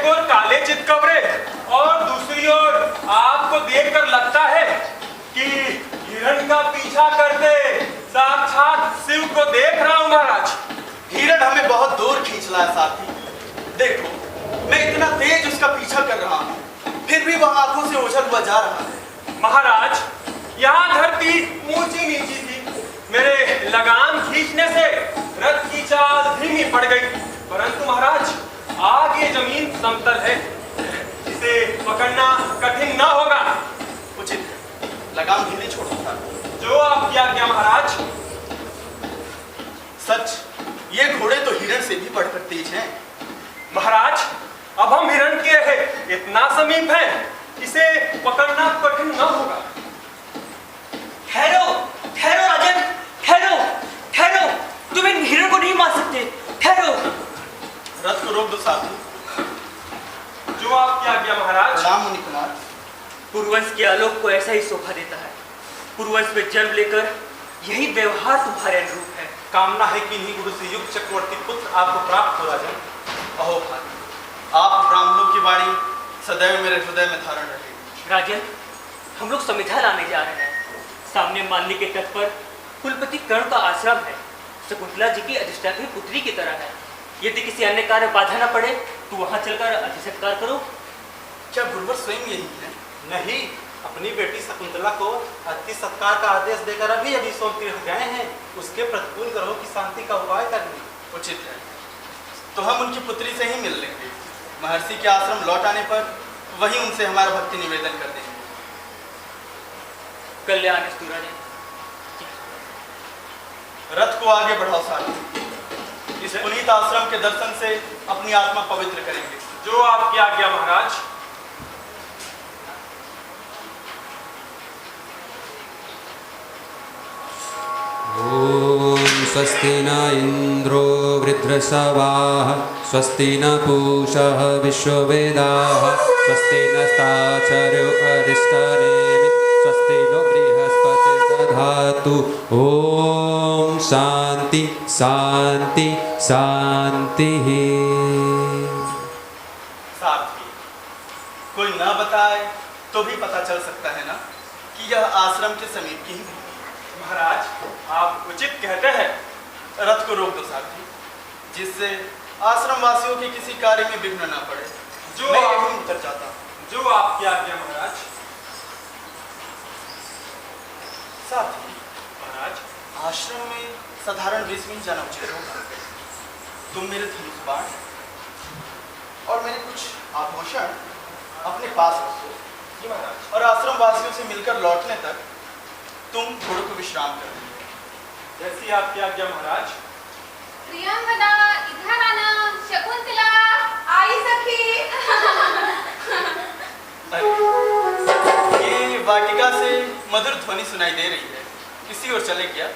एक ओर काले चितकबरे और दूसरी ओर आपको देखकर लगता है कि हिरण का पीछा करते साक्षात शिव को देख रहा हूं महाराज। हिरण हमें बहुत दूर खींच लाया साथी। देखो, मैं इतना तेज उसका पीछा कर रहा हूँ, फिर भी वह आंखों से ओझल हुआ जा रहा है। महाराज, यहाँ धरती ऊंची नीची थी। मेरे लगाम खींचने से रथ की चाल धीमी पड़ गई, परंतु महाराज आगे जमीन समतल है, इसे पकड़ना कठिन न होगा। उचित है, लगाम ढीली छोड़ो था। जो आप क्या महाराज। सच, ये घोड़े तो हिरण से भी बढ़कर तेज हैं। महाराज, अब हम हिरण के इतना समीप है, इसे पकड़ना कठिन न होगा। ठहरो, ठहरो राजन, ठहरो, ठहरो, तुम इन हिरण को नहीं मार सकते, ठहरो। रथ को रोक दो साथी। जो आप क्या महाराज। प्रणाम मुनि कुमार। पूर्वज के आलोक को ऐसा ही शोभा देता है। पूर्वज में जन्म लेकर यही व्यवहार तुम्हारे अनुरूप है। कामना है कि इन्हीं गुरु से युक्त चक्रवर्ती पुत्र आपको प्राप्त हो राजन। अहो भाई, आप ब्राह्मणों की वाणी सदैव मेरे हृदय में धारण रहे। राजन, हम लोग समिधा लाने जा रहे हैं। सामने माननी के तट पर कुलपति कर्ण का आश्रम है। शकुंतला जी की अधिष्ठात्री पुत्री की तरह है। यदि किसी अन्य कार्य बाधा न पड़े तो वहां चलकर अति सत्कार करो। क्या गुरुवर स्वयं यही है? नहीं, अपनी बेटी शकुंतला को अति सत्कार का आदेश देकर अभी सोम तीर्थ गए हैं। उसके प्रतिकूल ग्रहों की शांति का उपाय करने। उचित है, तो हम उनकी पुत्री से ही मिल लेंगे। महर्षि के आश्रम लौट आने पर वही उनसे हमारा भक्ति निवेदन कर देंगे। कल्याण स्तु राजन। रथ को आगे बढ़ाओ साथी। इस पुनीत आश्रम के दर्शन से अपनी आत्मा पवित्र करेंगे। जो आपकी आज्ञा महाराज। ओम स्वस्ति न इंद्रो वृद्धश्रवाः स्वस्ति न पूषः विश्ववेदाः स्वस्ति नस्ताक्षर्यो अरिष्टनेमि स्वस्ति नो बृहस्पतिर्दधातु। ओम शांति शांति शांति। साथी, कोई न बताए तो भी पता चल सकता है ना कि यह आश्रम के समीप की ही भूमि। महाराज, आप उचित कहते हैं। रथ को रोक दो साथी, जिससे आश्रम वासियों के किसी कार्य में विघ्न न पड़े। जो मैं आप यहीं उतर जाता हूँ। जो आपकी आज्ञा महाराज। साथी, महाराज, आश्रम में साधारण वेश में ही जाना उचित होगा। तुम मेरे धनुष बाण और मेरे कुछ आभूषण अपने पास रखो। जी महाराज। और आश्रम वासियों से मिलकर लौटने तक तुम थोड़े को विश्राम कर लीजिए। जैसी आपकी आज्ञा महाराज। प्रियंवदा, इधर आना। शकुंतला, आई सखी। ये वाटिका से मधुर ध्वनि सुनाई दे रही है, किसी और चले क्या?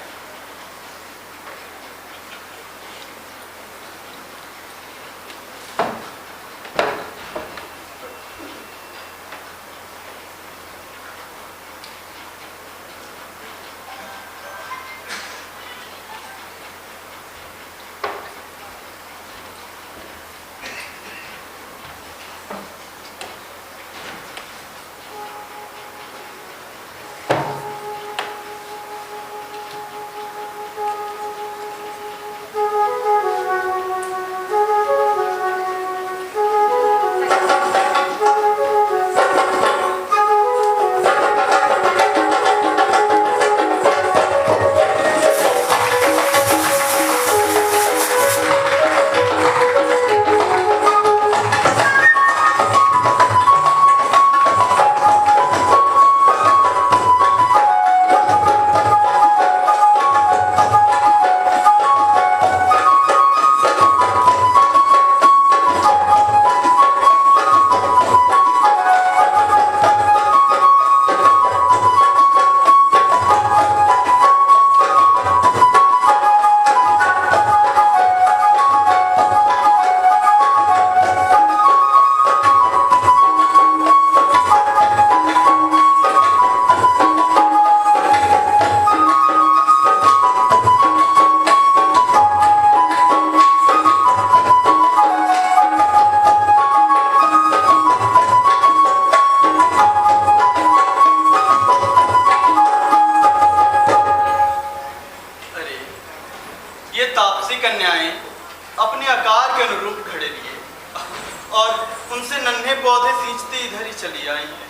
उनसे नन्हे पौधे सींचते इधर ही चली आई है।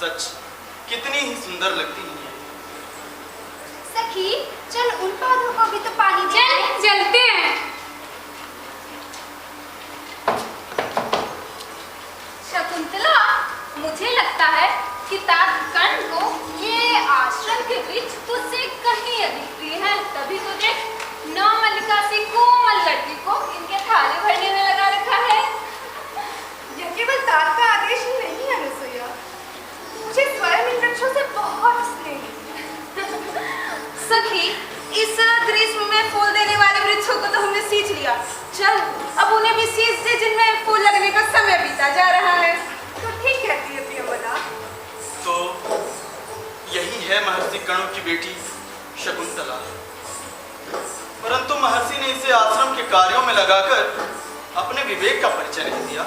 सच कितनी ही सुंदर लगती है। सखी चल उन पौधों को भी तो पानी दे। चल चलते हैं। शकुंतला, मुझे लगता है कि तात्कर्ण को ये आश्रम के वृक्ष तुझसे कहीं अधिक प्रिय है। तभी तो देख नौ मल्लिका सी कोमल लड़की को इनके थाली भरने में लगा रखा है। यह केवल तात का आदेश ही नहीं है अनुसुईया, मुझे स्वयं इन वृक्षों से बहुत स्नेह है। सखी, इस ग्रीष्म में फूल देने वाले वृक्षों को तो हमने सींच लिया। चल अब उन्हें भी सींच दे जिनमें फूल लगने का समय बीता जा रहा है। तो ठीक कहती है प्रियंवदा। तो यही है महर्षि कणु की बेटी शकुंतला। परंतु महर्षि ने इसे आश्रम के कार्यों में लगाकर अपने विवेक का परिचय नहीं दिया।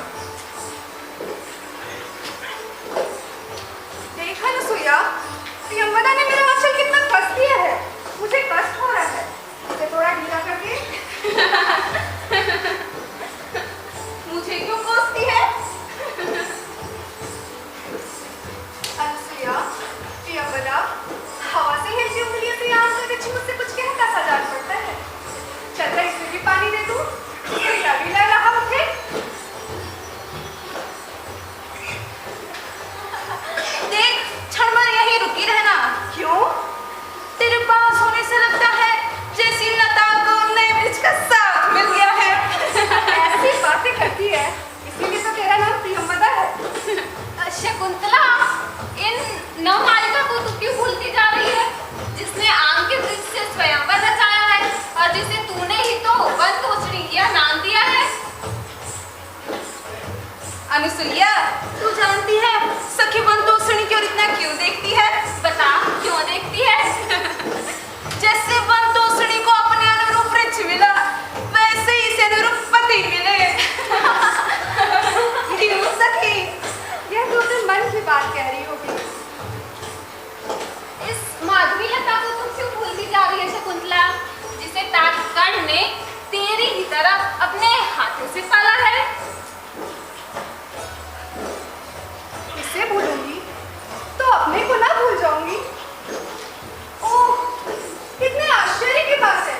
देखा अनुसुईया, प्रियंवदा ने मेरा आंचल कितना कस दिया है। मुझे कष्ट हो रहा है, इसे थोड़ा ढीला करके। मुझे क्यों कोसती है? अनुसुईया, प्रियंवदा, हवा से हिलती उंगलियों से आम का वृक्ष मुझसे कुछ कहता सा जान पड़ता है। चल इसे भी पानी दे दूं, इसे भी ला रहा मुझे। देख, क्षण भर यहीं रुकी रहना। क्यों? तेरे पास होने से लगता है जैसी लता को नए वृक्ष का साथ मिल गया है। ऐसी बातें करती है, इसीलिए तो तेरा नाम प्रियंवदा है। शकुंतला, इन नवमालिका को तू क्यों भूलती जा रही है, जिसने आम के वृक्ष से स्वयंवर रचाया है और जिसे तूने ही तो वनतोषणी यह नाम दिया है। अनुसुईया, तू जानती है सखी वनतोषणी की ओर इतना क्यों देखती है? बता, क्यों देखती है? जैसे वनतोषणी को अपने अनुरूप वृक्ष मिला, वैसे ही इसे अनुरूप पति मिले। क्यों सखी? यह तो अपने मन की बात कह रही होगी। इस माधवी लता को तुम क्यों भूलती जा रही है शकुंतला, जिसे तात्कर्ण ने तेरी ही तरह अपने हाथों से पाला है? इसे भूलूंगी तो अपने को ना भूल जाऊंगी। ओह, कितने आश्चर्य की बात है।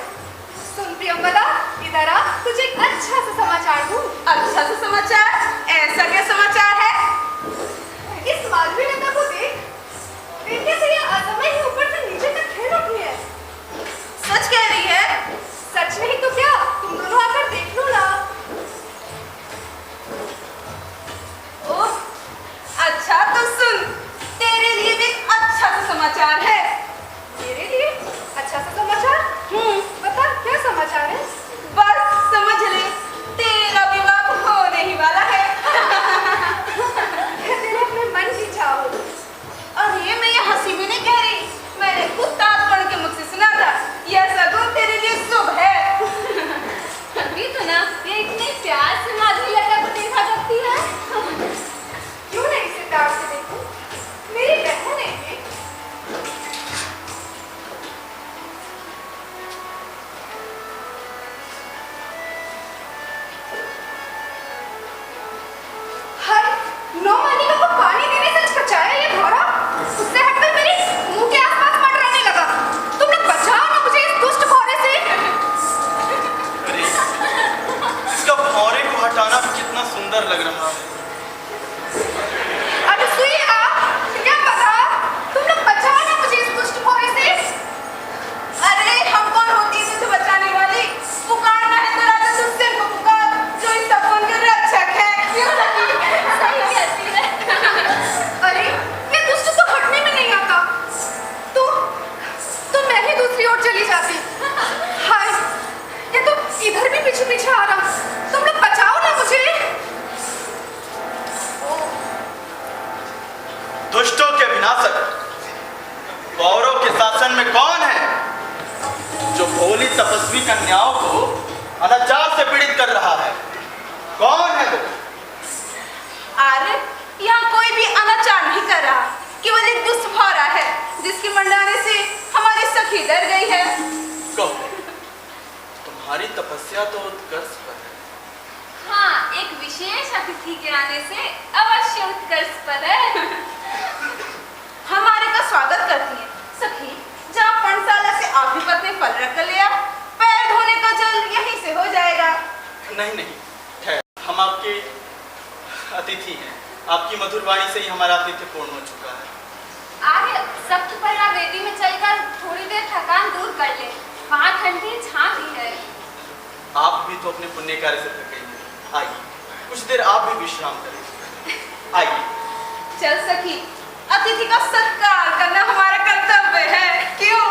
सुन प्रियंवदा, इधर आ, तुझे एक अच्छा सा समाचार दूं। अच्छा सा समाचार? ऐसा क्या समाचार है? इस माधवी लता को देख, देखने से यह असमय ही ऊपर से नीचे तक खेल उठी है। सच कह रही है? सच नहीं तो क्या, तुम दोनों आकर देख लो ना। ओह, अच्छा तो सुन, तेरे लिए भी अच्छा सा समाचार है। मेरे लिए अच्छा सा समाचार? बता, क्या समाचार है? बस समझ ले, तेरा विवाह होने ही वाला है। तेरे अपने मन की चाह हो। और ये हंसी में नहीं कह रही, मैंने खुद तात्कर्ण के मुख से सुना था। यह सगुन तेरे लिए शुभ है। अभी तो ना ये इतने प्यार से माधवी लता को देखा करती है। क्यों नहीं इसे प्यार से देखूं? मेरी बहन है ये। हाय, नौमालिका को पानी देने से कचाया ये घोड़ा, उससे हटकर मेरे मुंह के आसपास मंडराने लगा। तुम लोग बचाओ ना मुझे इस दुष्ट घोड़े से। अरे, इसका भौरे को हटाना भी कितना सुंदर लग रहा है। अनुसुईया, क्या पता, तुम लोग बचाओ ना मुझे इस दुष्ट घोड़े से। अरे हम कौन होती है तुझे बचाने वाली? पुकारना है तो राजा दुष्यंत को पुकार, जो इस सपन के रक्षक है। क्यों सखी? सही कहती है। अरे, ये दुष्ट तो हटने में नहीं आता। तो मैं ही दूसरी ओर चली जाती। हाय, ये तो इधर भी पीछे पीछे आ रहा। तुम लोग बचाओ ना मुझे। दुष्टों के विनाशक कौरवों के शासन में कौन है जो भोली तपस्वी कन्याओं को अनाचार से पीड़ित कर रहा है? कौन है वो? अरे यहाँ कोई भी अनाचार नहीं कर रहा, केवल एक दुष्ट भौरा है जिसके मंडाने से हमारी सखी डर गई है। कहो, तुम्हारी तपस्या तो उत्कर्ष पर है। हाँ, एक विशेष अतिथि के आने से अवश्य उत्कर्ष पर है। हमारे का स्वागत करती है सखी। जहाँ पर्णशाला से आभिपत में फल रख लिया, पैर धोने का जल यहीं से हो जाएगा। नहीं नहीं, खैर हम आपके अतिथि हैं। आपकी मधुर वाणी से ही हमारा आतिथ्य पूर्ण हो चुका है। आगे सप्तपर्णा वेदी में चलकर थोड़ी देर थकान दूर कर ले, वहाँ ठंडी छां भी है। आप भी तो अपने पुण्य कार्य से थके हैं। आइए कुछ देर आप भी विश्राम करें। आइए। चल सखी, अतिथि का सत्कार करना हमारा कर्तव्य है, क्यों?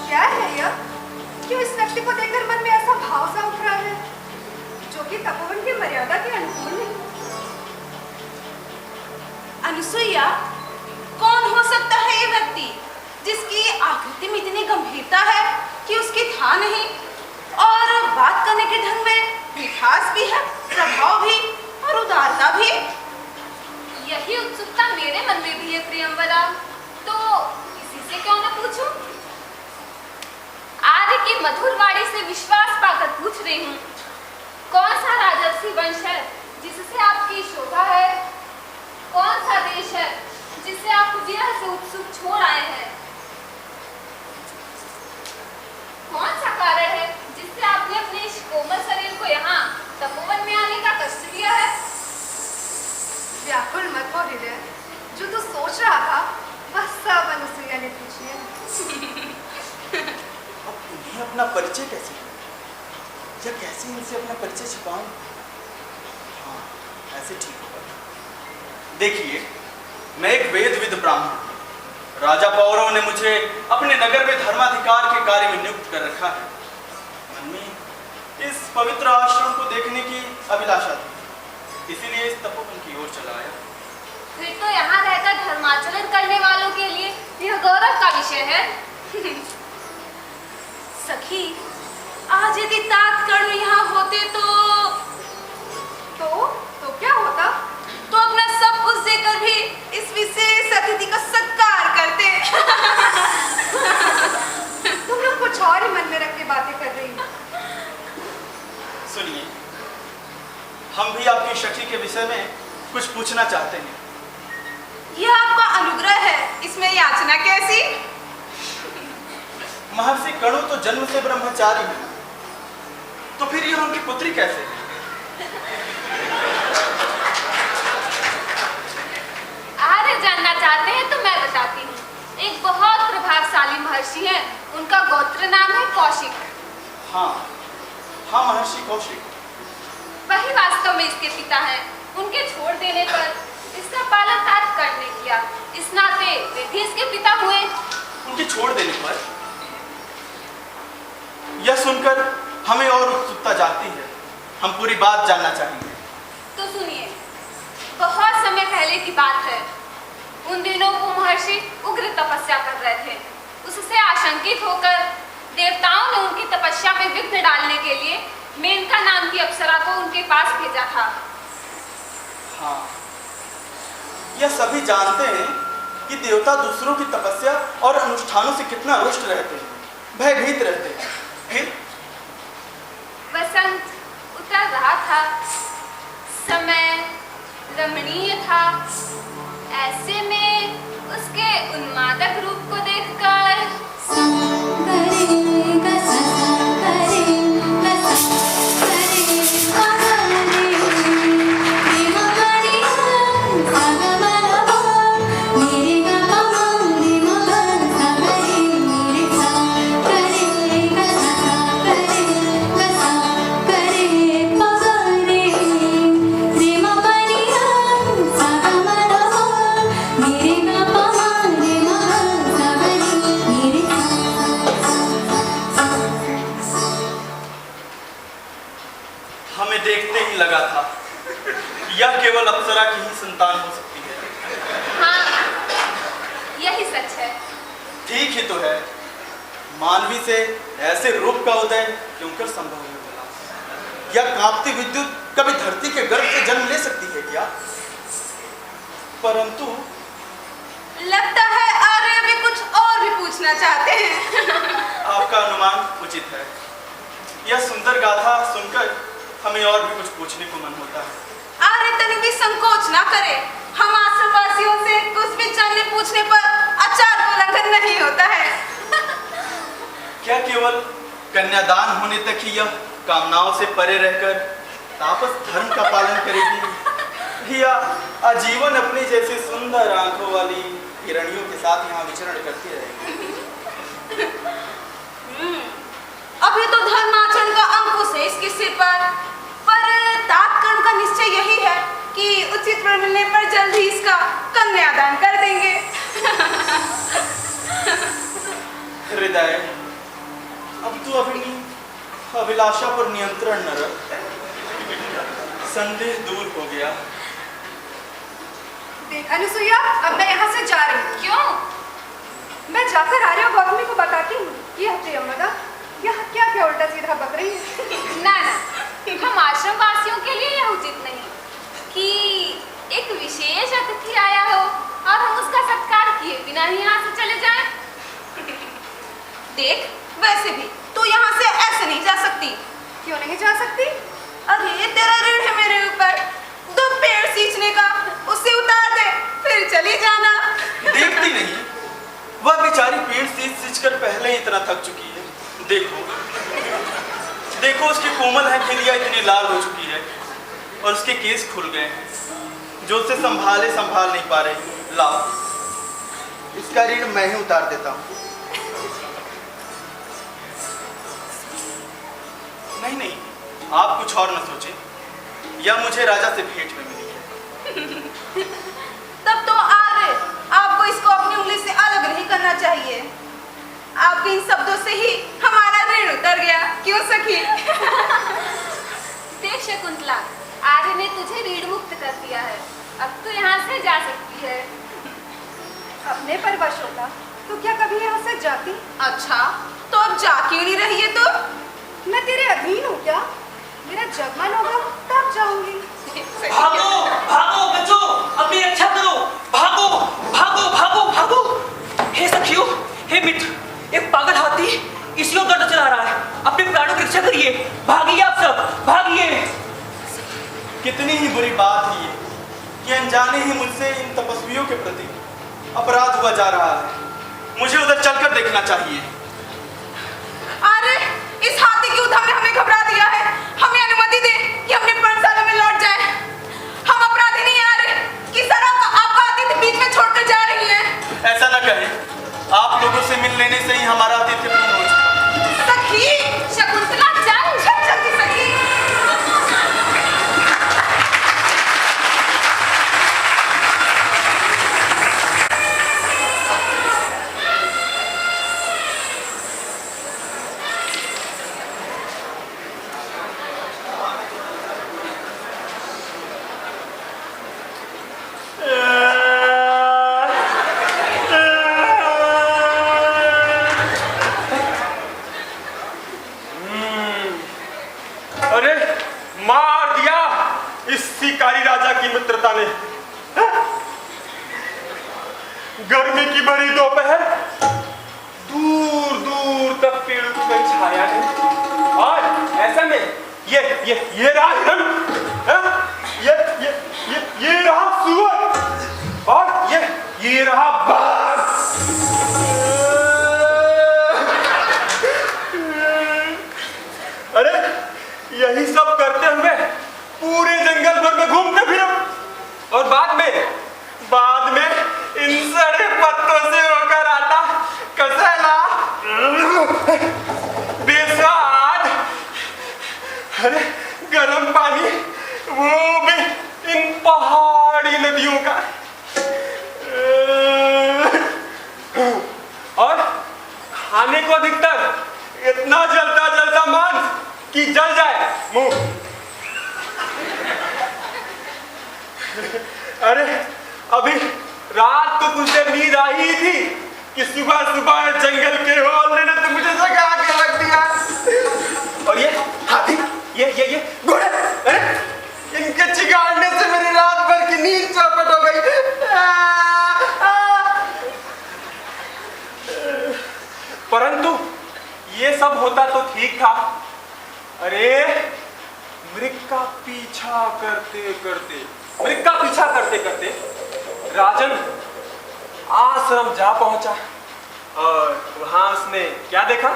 क्या है यह? क्यों इस व्यक्ति को देखकर मन में ऐसा भाव सा उठ रहा है जो कि तपोवन की मर्यादा के अनुकूल नहीं? अनुसुईया, कौन हो सकता है ये व्यक्ति जिसकी आकृति में इतनी गंभीरता है कि उसकी था नहीं, और बात करने के ढंग में मिठास भी है, प्रभाव भी और उदारता भी। यही उत्सुकता मेरे मन में भी है प्रियंवदा, तो इसी से क्यों न पूछूं? आर्य की मधुर वाणी से विश्वास पाकर पूछ रही हूँ, कौन सा राजर्षि वंश है जिससे आपकी शोभा है? कौन सा देश है जिसे आप विरह से उत्सुक छोड़ आए हैं? कौन सा कारण है जिससे आपने अपने इस कोमल शरीर को यहाँ तपोवन में आने का कष्ट लिया है? व्याकुल मत हो हृदय, जो तू सोच रहा था वह सब अनुसुईया ने पूछ लिया। अब उन्हें अपना परिचय कैसे दूं? या कैसे इनसे अपना परिचय छिपाऊं? हाँ, ऐसे ठीक होगा। देखिए, मैं एक वेदविद ब्राह्मण हूं। राजा पौरव ने मुझे अपने नगर में धर्माधिकार के कार्य में नियुक्त कर रखा है। मन में इस पवित्र आश्रम को देखने की अभिलाषा थी, इसीलिए इस तपोवन की ओर चला आया। फिर तो यहाँ रहकर धर्माचरण करने वालों के लिए यह गौरव का विषय है। सखी, आज यदि तात्कर्ण यहाँ होते तो क्या होता? तो अपना सब कुछ देकर भी इस विशेष अतिथि का सत्कार करते। तुम लोग कुछ और ही मन में रख के बातें कर रही हो। सुनिए, हम भी आपकी सखी के विषय में कुछ पूछना चाहते हैं। यह आपका अनुग्रह है, इसमें याचना कैसी? महर्षि कणु तो जन्म से ब्रह्मचारी है, तो फिर यह उनकी पुत्री कैसे है? आर्य जानना चाहते हैं तो मैं बताती हूँ। एक बहुत प्रभावशाली महर्षि है, उनका गोत्र नाम है कौशिक। हाँ, महर्षि कौशिक। वही वास्तव में इसके पिता हैं। उनके छोड़ देने पर इसका पालन तात्कर्ण ने किया, इस नाते वे भी इसके पिता हुए। उनके छोड़ देने पर यह सुनकर हमें और उत्सुकता जागती है। हम पूरी बात जानना चाहेंगे। तो सुनिए, बहुत समय पहले की बात है। उन दिनों वो महर्षि उग्र तपस्या कर रहे थे। उससे आशंकित होकर देवताओं ने उनकी तपस्या में विघ्न डालने के लिए मेनका नाम की अप्सरा को उनके पास भेजा था। हाँ, यह सभी जानते हैं कि देवता दूसरों की तपस्या और अनुष्ठानों से कितना रुष्ट रहते हैं, भयभीत रहते हैं। फिर वसंत उतर रहा था, समय रमणीय था। ऐसे में उसके उन्मादक रूप को देखकर देखते ही लगा था यह केवल अप्सरा की ही संतान हो सकती है। हाँ, यही सच है। ठीक ही तो है। मानवी से ऐसे रूप का उदय क्यों कर संभव हो गया? यह कांपती विद्युत कभी धरती के गर्भ से जन्म ले सकती है क्या? परंतु लगता है आर्य भी कुछ और भी पूछना चाहते हैं। आपका अनुमान उचित है। यह सुंदर गाथा सुनकर हमें और भी कुछ पूछने को मन होता है। आर्य तनिक भी संकोच ना करे। हम आश्रमवासियों से कुछ भी जानने पूछने पर आचार का उल्लंघन नहीं होता है। क्या केवल कन्यादान होने तक ही यह कामनाओं से परे रहकर तापस धर्म का पालन करेगी, या आजीवन अपनी जैसी सुंदर आंखों वाली हिरणियों के साथ यहाँ विचरण करती रहेगी? अभी तो धर्माचरण का अंकुश है इसके सिर पर तात्कर्ण का निश्चय यही है कि उचित वर मिलने पर जल्द ही इसका कन्यादान कर देंगे। हृदय, अब तो अपनी अभिलाषा पर नियंत्रण न रख। संदेह दूर हो गया। देख अनुसुईया, अब मैं यहाँ से जा रही हूँ। क्यों? मैं जाकर आर्य और गौतमी को बताती हूँ कि यह प्रियंवदा यह क्या क्या उल्टा सीधा बक रही है। ना ना, हम आश्रम वासियों के लिए यह उचित नहीं कि एक विशेष अतिथि आया हो और हम उसका सत्कार किए बिना ही यहाँ से चले जाएं। देख, वैसे भी तू यहाँ से ऐसे नहीं जा सकती। क्यों नहीं जा सकती? अरे तेरा ऋण है मेरे ऊपर, 2 पेड़ सींचने का, उसे उतार दे फिर चली जाना। देखती नहीं, वह बेचारी पेड़ सींच कर पहले ही इतना थक चुकी है। देखो उसकी कोमल हथेलियां इतनी लाल हो चुकी है और उसके केस खुल गए हैं जो उसे संभाल नहीं पा रहे। लाओ, इसका ऋण मैं ही उतार देता हूँ। नहीं, आप कुछ और न सोचें, यह मुझे राजा से भेंट में मिली है। तब तो आर्य, आपको इसको अपनी उंगली से अलग नहीं करना चाहिए। आपके इन शब्दों से ही हमारा ऋण उतर गया, क्यों सखी? देख शकुंतला, आर्य ने तुझे ऋण मुक्त कर दिया है, अब तो यहाँ से जा सकती है। अपने पर वश होता तो क्या कभी यहाँ से जाती? अच्छा, तो अब जा क्यों नहीं रही है तू? मैं तेरे अधीन हूँ क्या? मेरा जब मन होगा तब जाऊंगी। भागो भागो बच्चों, अपनी रक्षा करो, भागो भागो भागो भागो। हे सखियों, हे मित्र, एक पागल हाथी इसी ओर दौड़ चला रहा है, अपने प्राणों की रक्षा करिए, भागिए आप सब, भागिए। कितनी ही बुरी बात है ये कि अनजाने ही मुझसे इन तपस्वियों के प्रति अपराध हुआ जा रहा है। मुझे उधर चलकर देखना चाहिए। अरे, इस हाथी के उद्यम ने हमें घबरा दिया है। हमें अनुमति दे कि अपने पर्णशाला में लौट जाएं। हम अपराधी नहीं आ रहे कि सर आपका आतिथ्य बीच में छोड़कर जा रही है। ऐसा न कहें, आप लोगों से मिल लेने से ही हमारा आतिथ्य पूर्ण हो चुका। सखी, शकुंतला चल, जल्दी सखी। अरे मार दिया इस शिकारी राजा की मित्रता ने। गर्मी की बड़ी दोपहर, दूर दूर तक पेड़ों की कोई छाया नहीं, और ऐसे में ये रहा हिरण, ये रहा सूअर, और ये रहा बाघ। अरे यही सब करते हुए पूरे जंगल भर में घूमते फिरो, और बाद में इन सड़े पत्तों से होकर आता कसैला बेस्वाद, अरे गर्म पानी, वो भी इन पहाड़ी नदियों का, और खाने को अधिकतर इतना जलता मांस कि जल जाए मुंह। अरे अभी रात को कुछ देर नींद आई थी कि सुबह जंगल के होल ने तो मुझे जगा के रख दिया। और ये हाथी, ये घोड़े, अरे इनके चिगाड़ने से मेरी रात भर की नींद चौपट हो गई। करते करते मृग का पीछा करते करते राजन आश्रम जा पहुंचा और वहां उसने क्या देखा?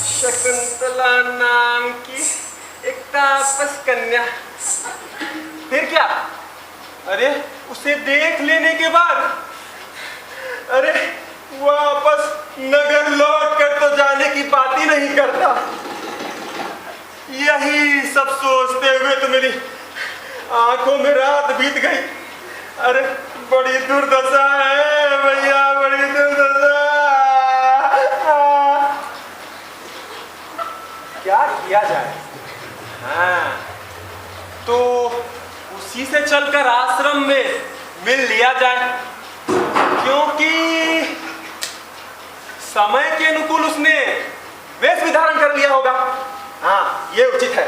शकुंतला नाम की एक तापस कन्या। फिर क्या? अरे उसे देख लेने के बाद अरे वापस नगर लौट कर तो जाने की बात ही नहीं करता। यही सब सोचते हुए तो मेरी आंखों में रात बीत गई। अरे बड़ी दुर्दशा है भैया, बड़ी दुर्दशा। क्या किया जाए? हाँ, तो उसी से चलकर आश्रम में मिल लिया जाए, क्योंकि समय के अनुकूल उसने वेश विधारण कर लिया होगा। हाँ, ये उचित है।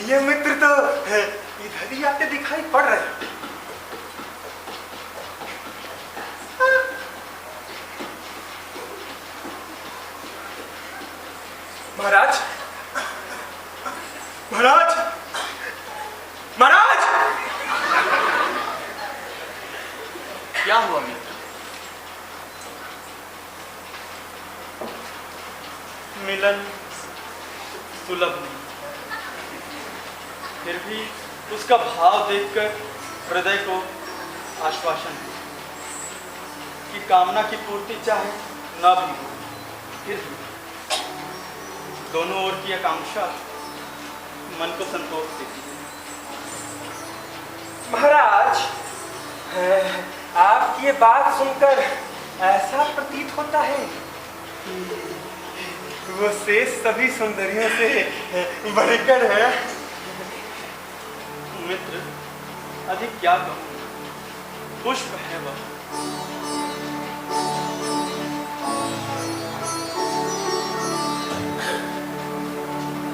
ये मित्र तो इधर ही आते दिखाई पड़ रहे हैं। महाराज, महाराज, महाराज! क्या हुआ मित्र? मिलन सुलभ नहीं, फिर भी उसका भाव देखकर हृदय को आश्वासन है कि कामना की पूर्ति चाहे न भी हो, फिर भी दोनों ओर की आकांक्षा मन को संतोष देती है। महाराज, आपकी ये बात सुनकर ऐसा प्रतीत होता है कि वो शेष सभी सुंदरियों से बढ़कर है। मित्र, अधिक क्या कहूं, पुष्प है वह।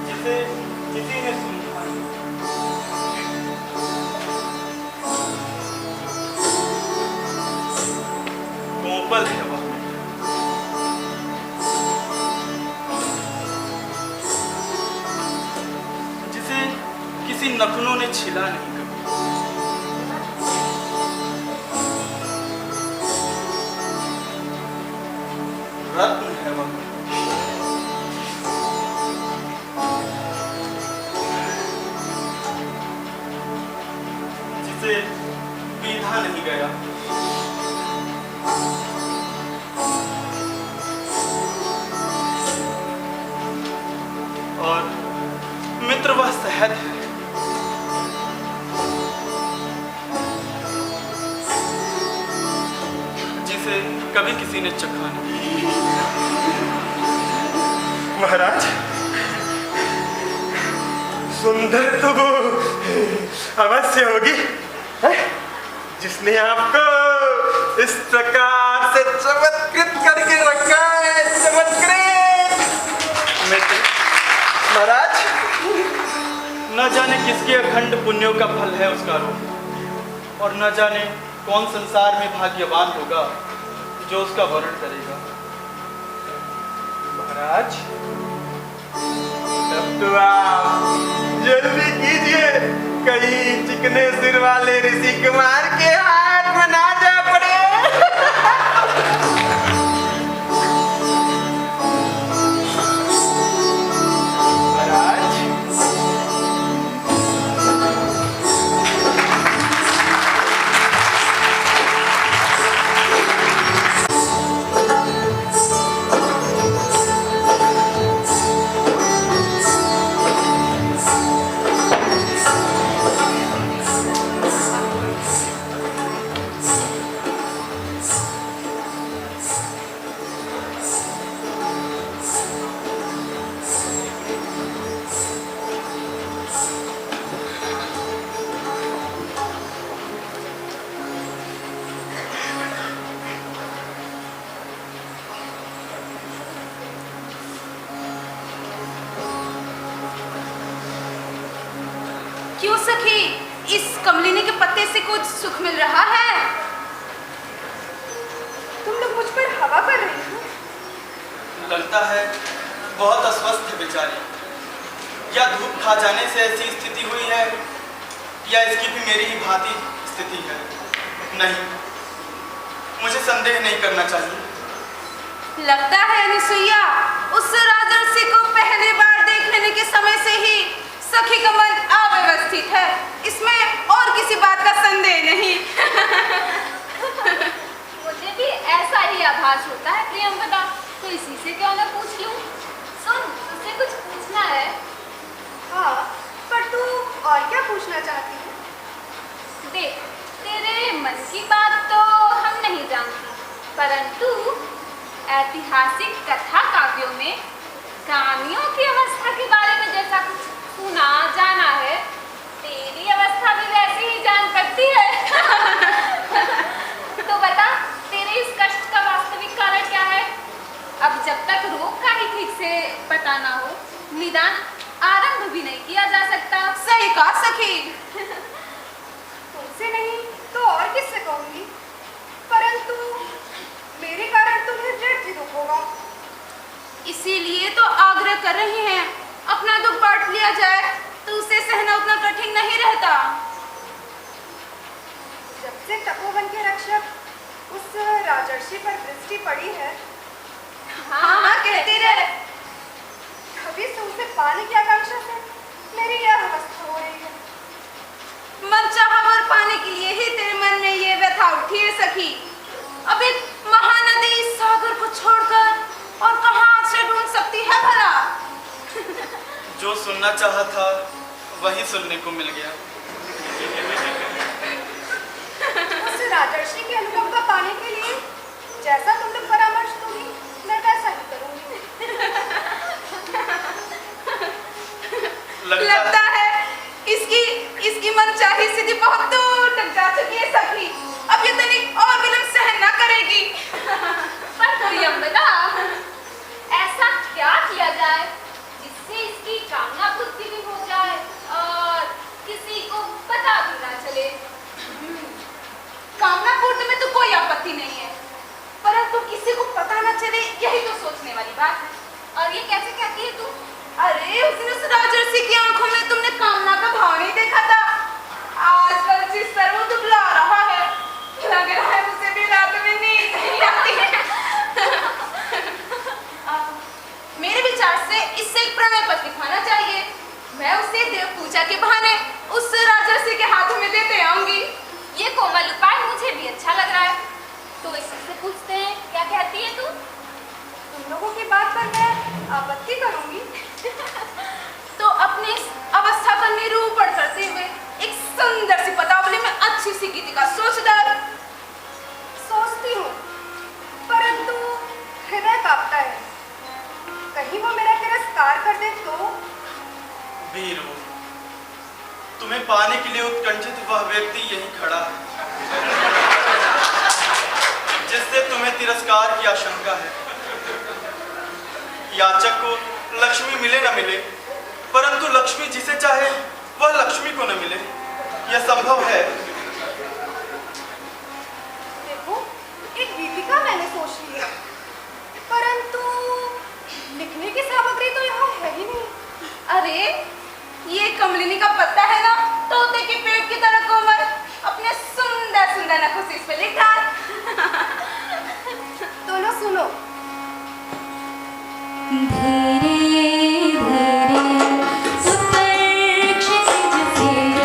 जिसे किसी ने सुना, कोमल है वह। जिसे किसी नखुनों ने छिला नहीं कभी। रत्न है वह। जिसे पीधा नहीं गया। और मित्र, वह शहद है जिसे कभी किसी ने चखा नहीं। महाराज, सुंदर तो वो अवश्य होगी जिसने आपको इस प्रकार से चमत्कृत करके रखा है। चमत्कृत! मित्र, महाराज, न जाने किसके अखंड पुण्यों का फल है उसका रूप, और न जाने कौन संसार में भाग्यवान होगा जो उसका वर्णन करेगा। महाराज, तब तो आप जल्दी कीजिए, कहीं चिकने सिर वाले ऋषि कुमार के हाथ में ना जा पड़े। क्यों सखी, इस कमलिनी के पत्ते से कुछ सुख मिल रहा है? तुम लोग मुझ पर हवा कर रही हो। लगता है बहुत अस्वस्थ है बेचारी। या धूप खा जाने से ऐसी स्थिति हुई है, या इसकी भी मेरी ही भांति स्थिति है। नहीं, मुझे संदेह नहीं करना चाहिए। लगता है अनुसुईया, उस राजर्षि को पहली बार देख लेने के समय से ही सखी का मन अव्यवस्थित है। इसमें और किसी बात का संदेह नहीं। मुझे भी ऐसा ही आभास होता है प्रियंवदा, तो इसी से क्यों ना पूछ लूं। सुन, तुझसे कुछ पूछना है। हाँ, पर तू और क्या पूछना चाहती है? देख, तेरे मन की बात तो हम नहीं जानते, परंतु ऐतिहासिक कथा काव्यों में कहानियों की अवस्था के बारे में जैसा कुछ सुना जाना है, तेरी अवस्था भी वैसे ही जान पड़ती है। तो बता, तेरे इस कष्ट का वास्तविक कारण क्या है? अब जब तक रोग का ही ठीक से पता ना हो, निदान आरंभ भी नहीं किया जा सकता। सही कहा सखी। तुमसे नहीं तो और किससे कहूंगी, परंतु मेरे कारण तुम्हें व्यर्थ ही दुख होगा। इसीलिए तो आग्रह कर रही हैं, अपना दुख बांट लिया जाए तो उसे सहना उतना कठिन नहीं रहता। जब से तपोवन के रक्षक उस राजर्षि पर दृष्टि पड़ी है, हाँ हाँ कहती रहे। कभी से उसे पाने की आकांक्षा से मेरी यह अवस्था हो रही है। मन चाहा वर पाने के लिए ही तेरे मन में ये व्यथा उठी है सखी। अब एक महानदी इस सागर को छोड़कर और कहाँ आश्रय ढूंढ सकती है भला? जो सुनना चाहा था वही सुनने को मिल गया। उस राजर्षि के अनुभव का पाने के लिए जैसा तुम लोग परामर्श दोगी, मैं वैसा ही करूंगी। लगता है इसकी मनचाही स्थिति बहुत दूर तक जा चुकी है सखी। अब ये तनिक और विलंब सहन न करेगी। पर प्रियंवदा, ऐसा क्या किया जाए जिससे इसकी कामना पूर्ति भी हो जाए और किसी को पता भी ना चले? कामना पूर्ति में तो कोई आपत्ति नहीं है, परंतु किसी को पता न चले यही तो सोचने वाली बात है। और ये कैसे कहती है तू? अरे उस दिन उस राजर्षि की आंखों में तुमने कामना का भाव नहीं देखा था? आजकल जिस तरह वो दुबला रहा है, लग रहा है उसे भी रात में नींद नहीं आती है। मेरे विचार से इससे एक प्रणय पत्र लिखवाना चाहिए। मैं उसे देव पूजा के बहाने उस राजर्षि के हाथों में देते आऊंगी। ये कोमल उपाय मुझे भी अच्छा लग रहा है। तो इसी से पूछते हैं, क्या कहती है तू? तुम लोगों की बात पर मैं आपत्ति करूंगी। तो अपनी इस अवस्था का निरूपण करते हुए एक सुंदर सी पदावली में अच्छी सी गीतिका सोच डाल। सोचती हूँ, परंतु हृदय कांपता है। कहीं वो मेरा तिरस्कार कर दे तो? वीरू, तुम्हें पाने के लिए उत्कंठित वह व्यक्ति यहीं खड़ा है, जिससे तुम्हें तिरस्कार की आशंका है। याचक को लक्ष्मी मिले न मिले, परंतु लक्ष्मी जिसे चाहे वह लक्ष्मी को न मिले, यह संभव है? देखो, एक गीतिका मैंने सोच ली है, परंतु लिखने की सामग्री तो यहाँ है ही नहीं। अरे ये कमलिनी का पत्ता है ना, तोते के पेट की तरह कोमल, अपने सुंदर सुंदर नखों से इस पे लिख डाल। तो लो सुनो। धीरे धीरे सुपर्क्ष सिज फिर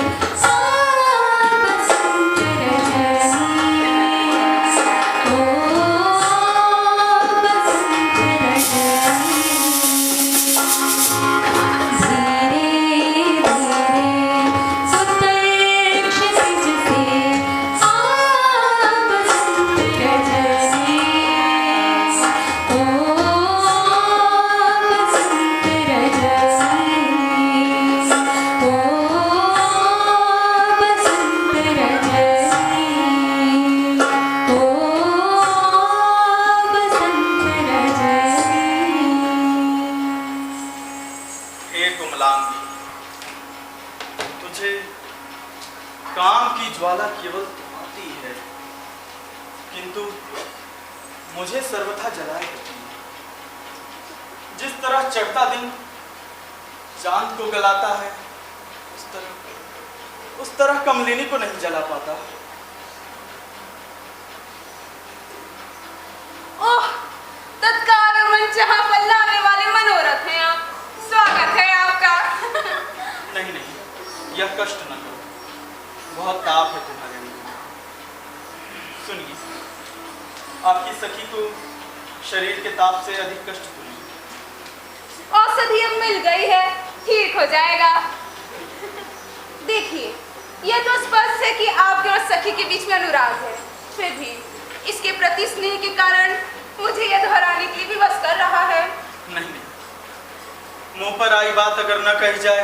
आप बसंत रजनी, ओ बसंत रजनी। धीरे धीरे मुझे काम की ज्वाला केवल आती है, किंतु मुझे सर्वथा जलाए रखती है। जिस तरह चढ़ता दिन चांद को गलाता है, उस तरह कमलिनी को नहीं जला पाता। ओह, तत्काल मन चाहा पल्लाने वाले मनोरथ हैं आप। स्वागत है आपका। नहीं नहीं, यह कष्ट न करो, बहुत ताप है तुम्हारे अंदर। सुनिए, आपकी सखी को शरीर के ताप से अधिक कष्ट तो नहीं। औषधि अब मिल गई है, ठीक हो जाएगा। देखिए, यह तो स्पष्ट है कि आपके और सखी के बीच में अनुराग है, फिर भी इसके प्रति स्नेह के कारण मुझे यह दोहराने के लिए विवश कर रहा है। नहीं, मुंह पर आई बात अगर न कही जाए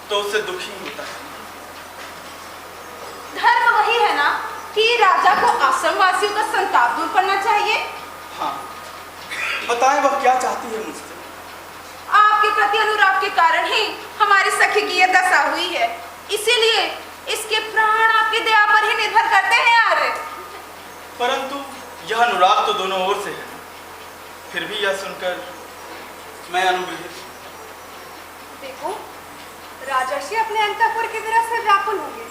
तो उससे दुखी होता है। धर्म वही है ना कि राजा को आश्रम वासियों का संताप दूर करना चाहिए। हाँ, बताएं वह क्या चाहती है मुझसे। आपके प्रति अनुराग के कारण ही हमारी सखी की यह दशा हुई है, इसीलिए इसके प्राण आपकी दया पर ही निर्भर करते हैं यार। परंतु यह अनुराग तो दोनों ओर से है, फिर भी यह सुनकर मैं अनुग्रहित। देखो, राजर्षि अपने अंतःपुर की तरह से व्याकुल होंगे,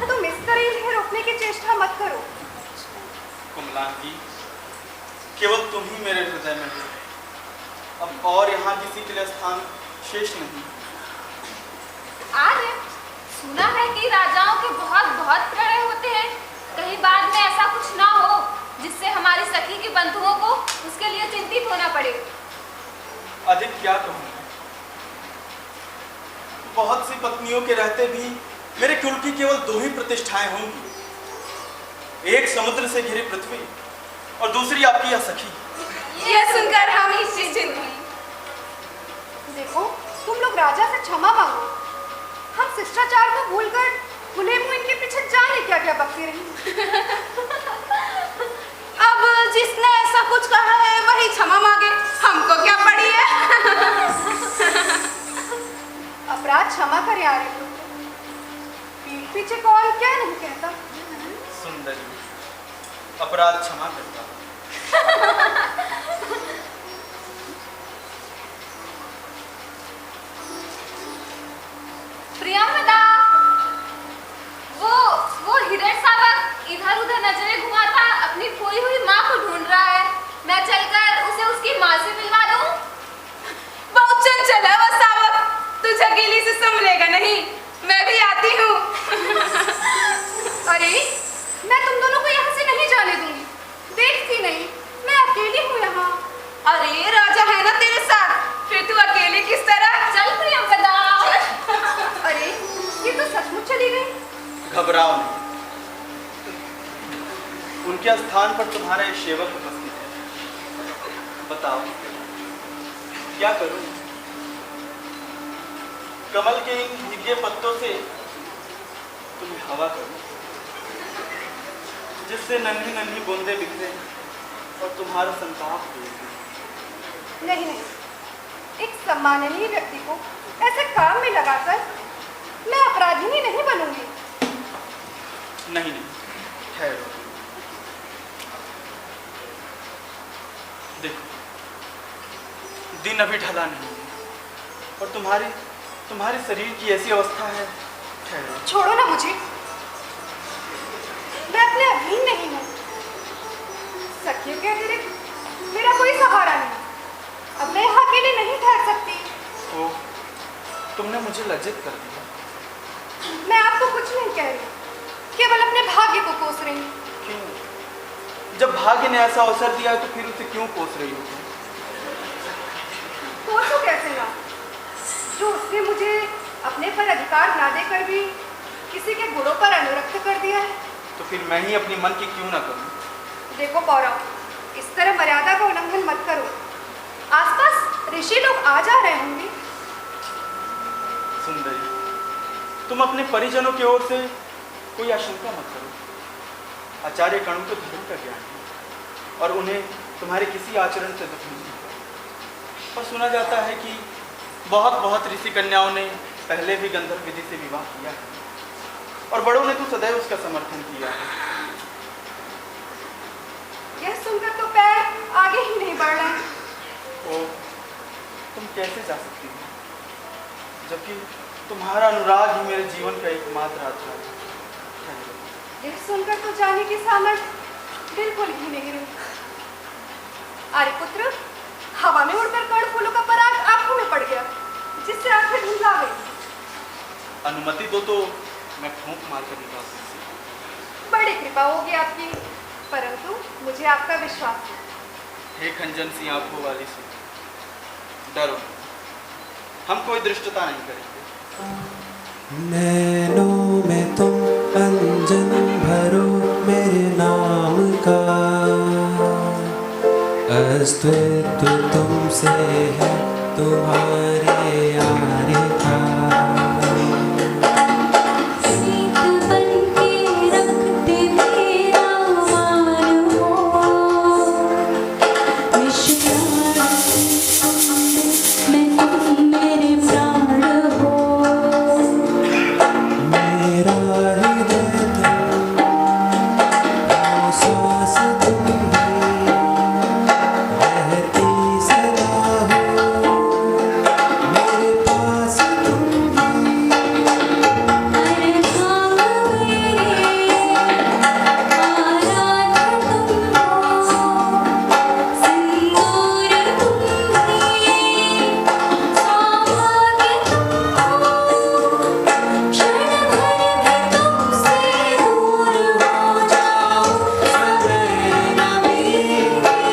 तुम इस तरह इन्हें रोकने की चेष्टा मत करो। कुमलांगी, केवल तुम ही मेरे हृदय में हो, अब और यहाँ किसी के लिए स्थान शेष नहीं। आर्य, सुना है कि राजाओं के बहुत बहुत प्रणय होते हैं, कहीं बाद में ऐसा कुछ ना हो जिससे हमारी सखी के बंधुओं को उसके लिए चिंतित होना पड़े। अधिक क्या कहूँ, बहुत सी पत्नियों के रहते भी मेरे कुल की केवल दो ही प्रतिष्ठाएं होंगी, एक समुद्र से घिरी पृथ्वी और दूसरी आपकी यह सखी। यह सुनकर हम निश्चिंत हुए। देखो, तुम लोग राजा से क्षमा मांगो, हम शिष्टाचार को भूलकर खुले मुंह इनके पीछे जाने क्या क्या बकती रही। अब जिसने ऐसा कुछ कहा है वही क्षमा मांगे, हमको क्या पड़ी है। अपराध क्षमा कर यार, पीठ पीछे कौन क्या नहीं कहता। सुंदरी, अपराध क्षमा करता। प्रियंवदा, वो हिरण सावक इधर उधर नजरें घुमाता अपनी खोई हुई माँ को ढूंढ रहा है। मैं चलकर उसे उसकी माँ से मिलवा दूं? बहुत चंचल है वह सावक, तुझे अकेली से संभलेगा नहीं, मैं भी आती हूँ। अरे, मैं तुम दोनों को यहाँ से नहीं जाने दूंगी, देखती नहीं, मैं अकेली हूँ यहाँ। अरे, राजा है ना तेरे साथ, फिर तू अकेले किस तरह? चल प्रियंवदा। अरे, ये तो सचमुच चली गई। घबराओ नहीं, उनके स्थान पर तुम्हारा एक सेवक उपस्थित है। बताओ क्या करूं? कमल के इन भीगे पत्तों से तुम्हें हवा करूं, जिससे नन्ही नन्ही बूंदे बिखरे और तुम्हारा संताप हो। नहीं नहीं, एक सम्माननीय व्यक्ति को ऐसे काम में लगाकर मैं अपराधिनी नहीं बनूंगी। नहीं नहीं, ठहरो। देखो, दिन अभी ढला नहीं है और तुम्हारे शरीर की ऐसी अवस्था है। ठहरो। छोड़ो ना मुझे, मैं अपने अधीन नहीं हूँ। सखियों के अतिरिक्त मेरा कोई सहारा नहीं, अब मैं यहाँ अकेले नहीं ठहर सकती। ओ, तुमने मुझे लज्जित कर दिया। मैं आपको कुछ नहीं कह रही, केवल अपने भाग्य को कोस रही हूँ। क्यों? जब भाग्य ने ऐसा अवसर दिया है तो फिर उसे क्यों कोस रही हो? कोसो कैसे ना, जो उसने मुझे अपने पर अधिकार ना देकर भी किसी के गुणों पर अनुरक्त कर दिया है। तो फिर मैं ही अपनी मन की क्यों ना करूं? देखो पौरव, इस तरह मर्यादा का उल्लंघन मत करो, आसपास ऋषि लोग आ जा रहे होंगे। सुंदरी, तुम अपने परिजनों की ओर से कोई आशंका मत करो। आचार्य कणु को धर्म का ज्ञान है और उन्हें तुम्हारे किसी आचरण से दुख नहीं। और सुना जाता है कि बहुत बहुत ऋषि कन्याओं ने पहले भी गंधर्व विधि से विवाह किया है और बड़ों ने तो सदैव उसका समर्थन किया है। यह सुनकर तो पैर आगे ही नहीं बढ़ रहे। ओ, तुम कैसे जा सकती हो, जबकि तुम्हारा अनुराग ही मेरे जीवन का एकमात्र आधार है। यह सुनकर तो जाने की सामर्थ बिल्कुल भी नहीं रही। आर्यपुत्र, हवा में उड़कर कर्ण फूलों का पराग आंखों में पड़ गया, जिससे आंखें धुंधला गई। अनुमति दो तो मैं फूंक मार कर निकाल सकती। बड़ी कृपा होगी आपकी, परंतु मुझे आपका विश्वास है। हे खंजन सी आंखों वाली सी, डरो, हम कोई दृष्टता नहीं करेंगे। नैनों में तुम अंजन भरो मेरे नाम का, अस्तित्व तुमसे है तुम्हारे आर्य का। सीत बनके रखते मेरा मान हो, विश्वास मैं तुम मेरे प्राण हो। मेरा हृदय तुम, श्वास तुम ही, रहती सदा हो मेरे पास तुम ही। हर भाव मेरे आराध्य तुम हो, सिंदूर तुम ही, सौभाग्य तुम हो। क्षण भर भी तुमसे दूर हो जाऊं, समय न बीते।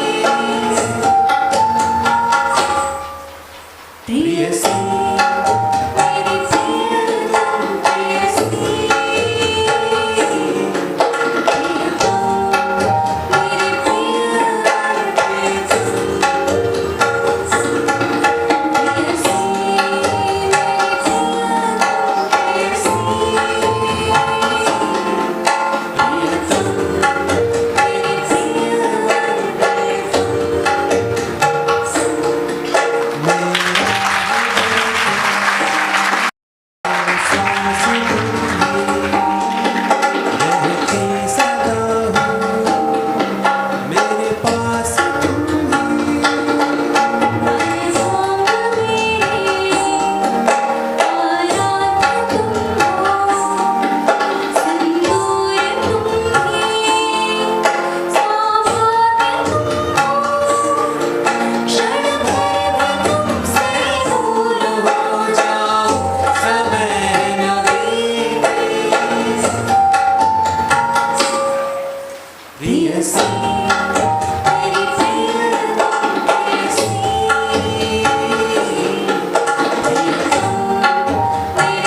प्रियसी मेरी प्रियतम प्रियसी, प्रियतम मेरी प्रियतम प्रियसी, रहती सदा हो मेरे पास तुम ही। हर भाव मेरे आराध्य तुम हो, सिंदूर तुम ही, सौभाग्य तुम हो। क्षण भर भी तुमसे दूर हो जाऊं, समय न बीते। प्रियसी मेरी प्रियतम प्रियसी, प्रियतम मेरी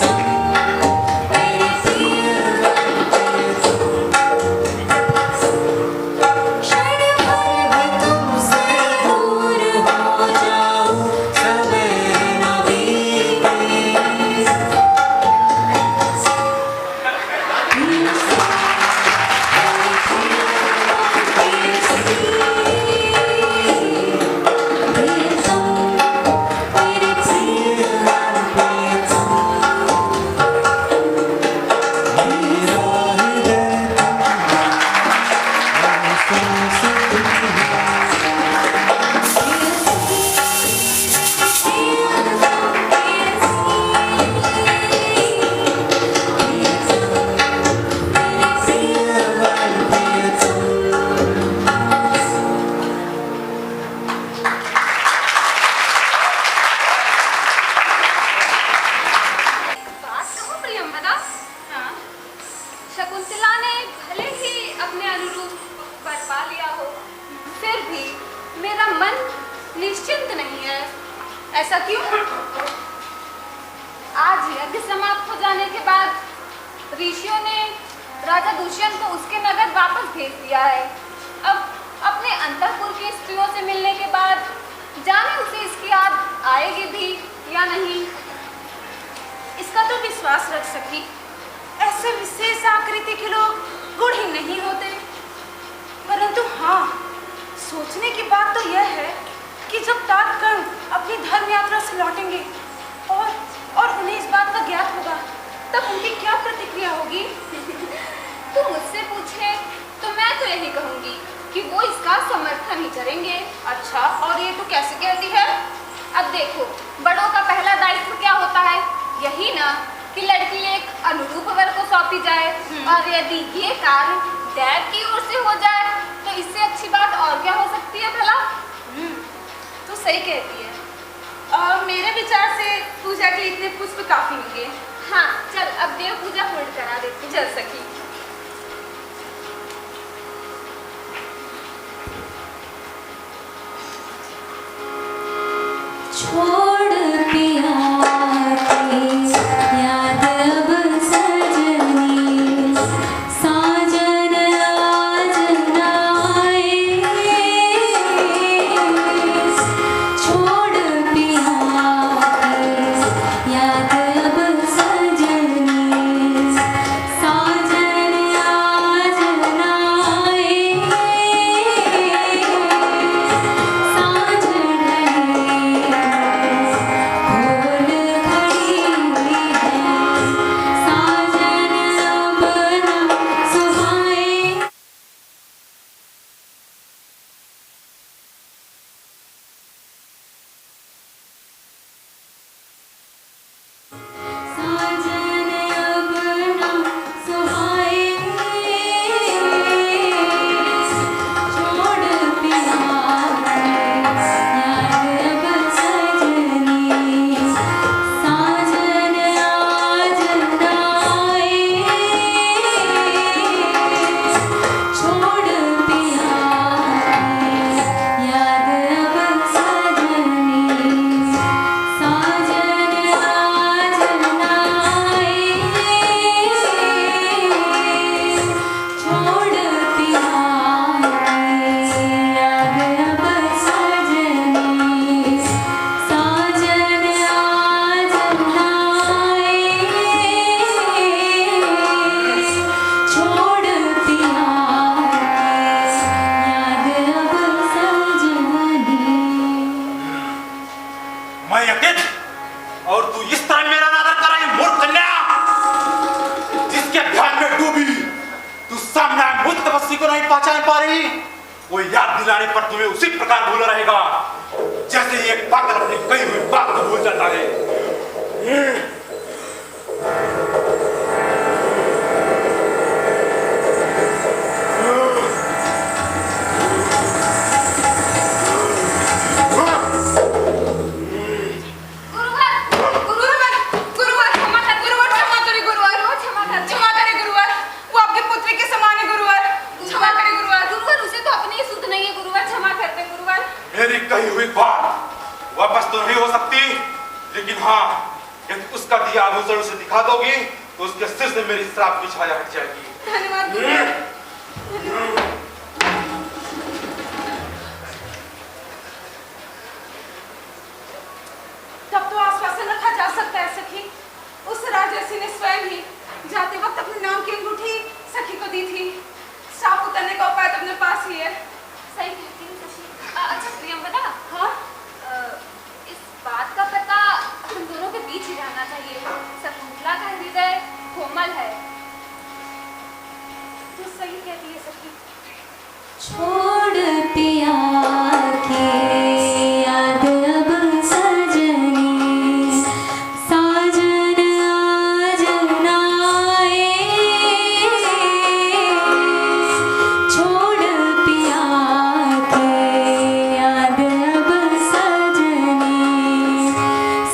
प्रियतम प्रियसी। क्षण भर भी तुमसे दूर हो जाऊं, समय न बीते। प्रियतम मेरी प्रियतम प्रियतम। मेरा हृदय तुम, श्वास तुम ही। बात कहो प्रियंवदा। हाँ, शकुंतला ने भले ही अपने अनुरूप वर पा लिया हो, फिर भी मेरा मन निश्चिंत नहीं है। ऐसा क्यों? आज यज्ञ समाप्त हो जाने के बाद ऋषियों ने राजा दुष्यंत को उसके नगर वापस भेज दिया है। अब अपने अंतःपुर की स्त्रियों से मिलने के बाद जाने उसे इसकी याद आएगी भी या नहीं। इसका तो विश्वास रख सकी, ऐसे विशेष आकृति के लोग गुणी नहीं होते। परंतु हाँ, सोचने की बात तो यह है कि जब तात कर्ण अपनी धर्म यात्रा से लौटेंगे और उन्हें इस बात का ज्ञात होगा, तब उनकी क्या प्रतिक्रिया होगी? तुम मुझसे पूछे तो मैं तो यही कहूंगी कि वो इसका समर्थन ही करेंगे। अच्छा, और ये तो कैसे कहती है? अब देखो, बड़ों का पहला दायित्व क्या होता है? यही ना कि लड़की एक अनुरूप वर को सौंपी जाए, और यदि ये कार्य दैव की ओर से हो जाए तो इससे अच्छी बात और क्या हो सकती है भला? तो सही कहती है। मेरे विचार से पूजा के इतने पुष्प काफी होंगे। हाँ चल, अब देव पूजा पूर्ण करा देते हैं। चल सखी। छोड़ पिया की याद अब सजनी, साजन आज न आए। छोड़ पिया की याद अब सजनी, साजन आज न आए। साँझ ढली खोल खड़ी है, साजन अब न सुहाए। साजन अब न सुहाए। छोड़ पिया याद अब सजनी, साजन आज न आए। छोड़ पिया याद अब सजनी, साजन आज न आए। छोड़ पिया याद अब सजनी, साजन आज न आए। छोड़ पिया याद अब सजनी। मैं यकीन और तू इस तरह मेरा नादर कर रही मूर्ख कन्या, जिसके ध्यान में डूबी तू सामने आए मूर्ख तपस्वी को नहीं पहचान पा रही। वो याद दिलाने पर तुम्हें उसी प्रकार भूल रहेगा जैसे एक पागल अपनी कही हुई बात को भूल जाता है। गुरुवर, क्षमा कर, क्षमा करे गुरुवर। वो आपकी पुत्री के समान है गुरुवर। क्षमा करे गुरुवर। गुरुवर, उसे तो अपनी ही सुध नहीं है गुरुवर, क्षमा कर दे गुरुवर। मेरी कही हुई बात वापस तो नहीं हो सकती, लेकिन हाँ, यदि उसका दिया आभूषण उसे दिखा दोगी तो उसके सिर से मेरी श्राप की छाया हट जाएगी। धन्यवाद गुरुवर। तब तो आश्वासन रखा जा सकता है सखी। उस राजर्षि ने स्वयं ही जाते वक्त अपने नाम की अंगूठी सखी को दी थी। श्राप उतरने का उपाय तो अपने पास ही है। सही कहती हूँ शशि। अच्छा प्रियंवदा, हाँ, इस बात का पता हम दोनों के बीच ही रहना चाहिए। शकुंतला का हृदय कोमल है। तू सही कहती है सखी। छोड़ पिया की याद अब सजनी, साजन आज न आए। छोड़ पिया की याद अब सजनी,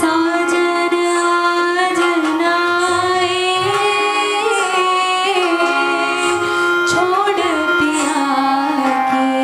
साजन आज न आए। छोड़ पिया की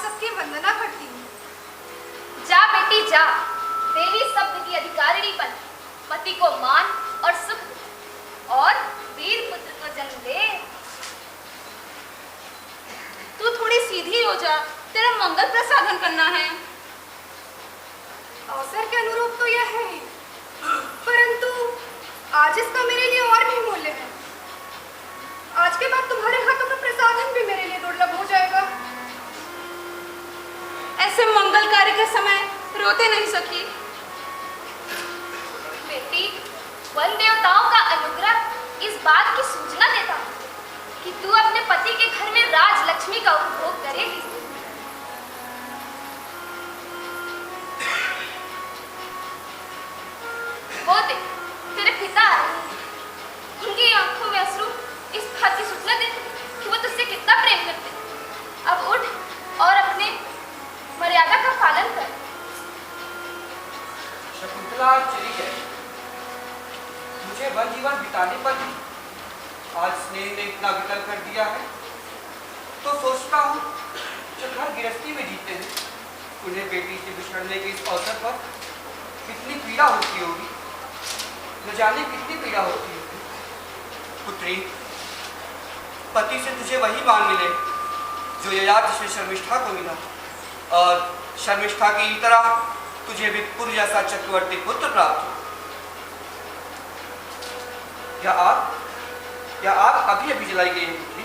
सबकी वंदना करती हूँ। जा बेटी जा, देवी शब्द की अधिकारिणी बन, पति को मान और सुख दे और वीर पुत्र को जन्म दे। तू थोड़ी सीधी हो जा, तेरा मंगल प्रसाधन करना है। अवसर के अनुरूप तो यह है ही, परंतु आज इसका मेरे लिए और भी मूल्य है। आज के बाद तुम्हारे हाथों का प्रसाधन भी मेरे लिए दुर्लभ हो जाएगा। ऐसे मंगल कार्य के समय रोते नहीं सखी। बेटी, वन देवताओं का अनुग्रह इस बात की सूचना देता है कि तू अपने पति के घर में राज लक्ष्मी का उपभोग करेगी। वो देख, तेरे पिता आ रहे हैं। उनकी आंखों में अश्रु इस बात की सूचना देते कि वो तुझसे कितना प्रेम करते हैं। अब उठ और अपने मर्यादा का पालन कर। शकुंतला चली गई। मुझे वन जीवन बिताने पर भी आज स्नेह ने इतना विकल कर दिया है, तो सोचता हूँ जो घर गृहस्थी में जीते हैं, उन्हें बेटी से बिछड़ने के इस अवसर पर कितनी पीड़ा होती होगी, न जाने कितनी पीड़ा होती होगी। पुत्री, पति से तुझे वही मान मिले जो ययाति से शर्मिष्ठा को मिला, और शर्मिष्ठा की तरह तुझे भी पुर जैसा चक्रवर्ती पुत्र प्राप्त हो। या आग अभी अभी जलाई गई है पुत्री,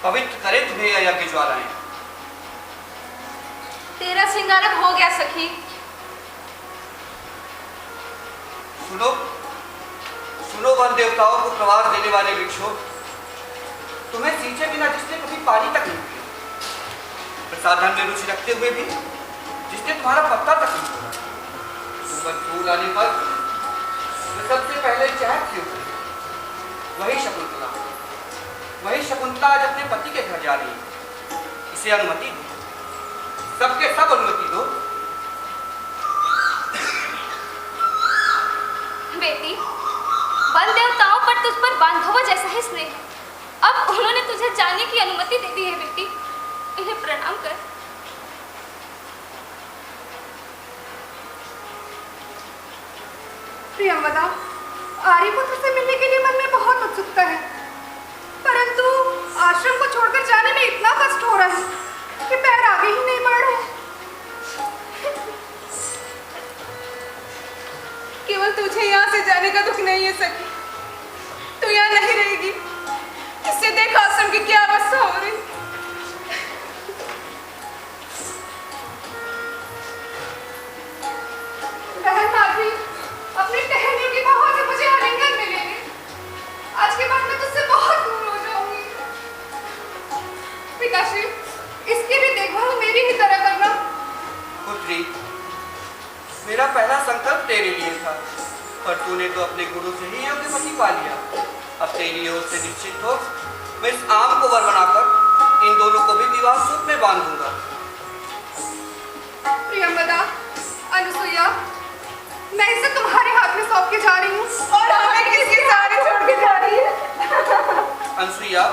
पवित्र करे तुम्हें यह यज्ञ ज्वालाएं। तेरा श्रृंगार हो गया सखी। सुनो सुनो वन देवताओं को प्रवास देने वाले वृक्षों, तुम्हें सींचे बिना जिसने कभी पानी तक नहीं पिया, प्रसाधन में रुचि रखते हुए भी जिसने तुम्हारा पत्ता तक नहीं छोड़ा, तुम पर फूल आने पर मैं सबसे पहले चहक क्यों करी? वही शकुंतला आज अपने पति के घर जा रही है। इसे अनुमति दो, सबके सब अनुमति दो। बेटी, वन देवताओं पर तुझ पर बांधवा जैसा ही स्नेह है। अब उन्होंने तुझे जाने की अनुमति दे दी है बेटी, इन्हें प्रणाम कर। प्रियंवदा, आर्यपुत्र से मिलने के लिए मन में बहुत उत्सुकता है, परंतु आश्रम को छोड़कर जाने में इतना कष्ट हो रहा है कि पैर आगे ही नहीं बढ़ रहे। केवल तुझे यहाँ से जाने का दुख नहीं है सखी। तू यहाँ नहीं रहेगी, इससे देख आश्रम की क्या अवस्था हो रही। बहन माधवी, अपने टहलने की बहाव से मुझे आलिंगन में ले ले। आज के बाद मैं तुझसे बहुत दूर हो जाऊंगी। पिताश्री, इसकी भी देखभाल मेरी ही तरह करना। पुत्री, मेरा पहला संकल्प तेरे लिए था, पर तूने तो अपने गुरु से ही योग्य पति पा लिया। अब तेरी ओर से निश्चित हो, मैं इस आम को वर बनाकर इन दोनों को भी विवाह सूत्र में बांध दूंगा। प्रियंवदा, अनुसुईया, मैं इसे तुम्हारे हाथ में सौंप के जा रही हूँ। और हमें किसके सहारे छोड़ के जा रही है? अनुसुईया,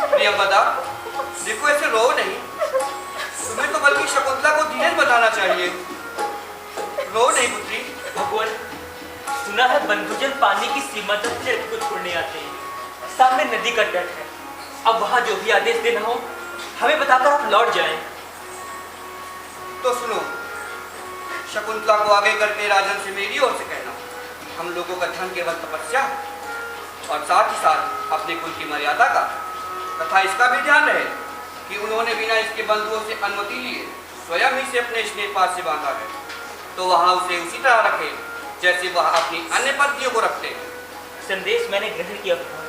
प्रियंवदा, देखो ऐसे रो नहीं, तुम्हें तो बल्कि शकुंतला को धीरज बताना चाहिए। रो नहीं पुत्री। भगवान, सुना है बंधुजन पानी की सीमा तक नदी को छोड़ने आते हैं। सामने नदी का तट है, अब वहां जो भी आदेश देना हो हमें बताकर आप लौट जाएं। तो सुनो, शकुंतला को आगे करके राजन से मेरी ओर से कहना, हम लोगों का धन केवल तपस्या और साथ ही साथ अपने कुल की मर्यादा का, तथा इसका भी ध्यान रहे कि उन्होंने बिना इसके बंधुओं से अनुमति लिए स्वयं ही से अपने स्नेह पास से बांधा है, तो वहां उसे उसी तरह रखे जैसे वह अपनी अन्य पत्नियों को रखते हैं। संदेश मैंने ग्रहण किया भगवान।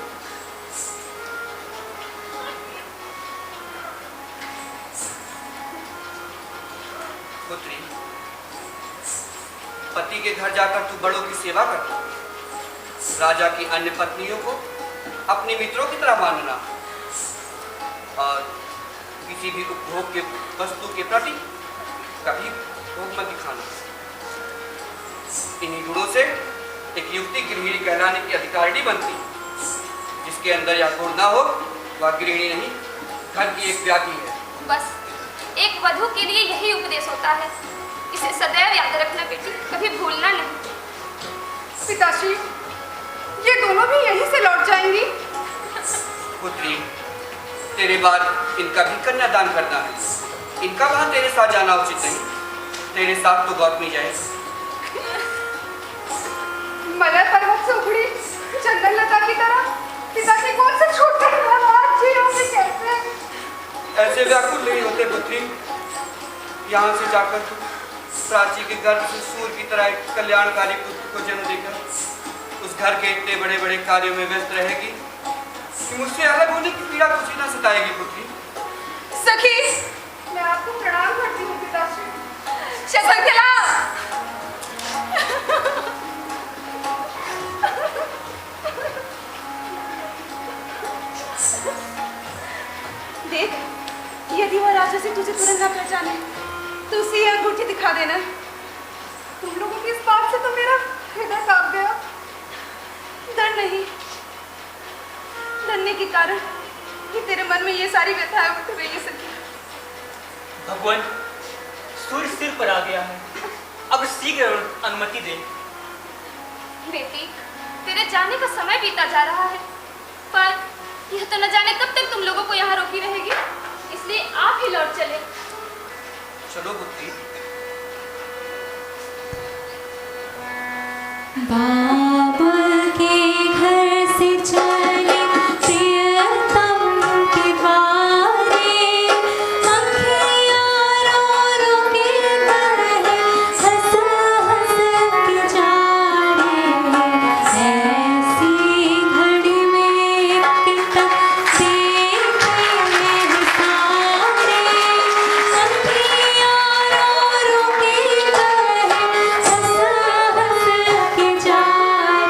पुत्री, पति के घर जाकर तू बड़ों की सेवा करती, राजा की अन्य पत्नियों को अपने मित्रों की तरह मानना और किसी भी उपभोग के वस्तु के प्रति कभी भोग मत दिखाना। इन्हीं गुणों से एक युवती गृहिणी कहलाने की अधिकारिणी बनती, जिसके अंदर यह गुण ना हो वह गृहिणी नहीं, घर की एक व्याधि है। बस एक वधू के लिए यही उपदेश होता है। इसे सदैव याद रखना बेटी, कभी भूलना नहीं। पिताश्री, ये दोनों भी यहीं से लौट जाएंगी? पुत्री, तेरे बाद इनका भी कन्यादान करना है। इनका वहां तेरे साथ जाना उचित नहीं। तेरे साथ तो गौतमी जाए। मलय पर्वत से उखड़ी चंदन लता की तरह पिता के कौन से छोटे होंगे कैसे? ऐसे व्याकुल नहीं होते पुत्री। यहाँ से जाकर तू प्राची के गर्भ से सूर की तरह एक कल्याणकारी पुत्र को जन्म देकर उस घर के इतने बड़े बड़े कार्यों में व्यस्त रहेगी कि मुझसे अलग होने की पीड़ा कुछ ही ना सताएगी पुत्री। सखी, मैं आपको प्रणाम करती हूँ पिताश्री। शकुंतला, देख, यदि वह राजा से तुझे तुरंत न पहचाने तो उसे यह अंगूठी दिखा देना। तुम लोगों की इस बात से तो मेरा हृदय कांप गया। डर नहीं, डरने के कारण ही तेरे मन में ये सारी व्यथाएं उठ रही है सखी। भगवान, सूर्य सिर पर आ गया है, अब शीघ्र अनुमति दे। बेटी, तेरे जाने का समय बीता जा रहा है, पर यह तो न जाने कब तक तुम लोगों को यहाँ रोकी रहेगी, इसलिए आप ही लौट चले। चलो पुत्री। बाबुल के घर से चले प्रियतम के बारे, अखियाँ रो रो के बहे, हंस हंस के जा रे। ऐसी घड़ी में पिता देखे सारे, अखियाँ रो रो के बहे, हंस हंस के जा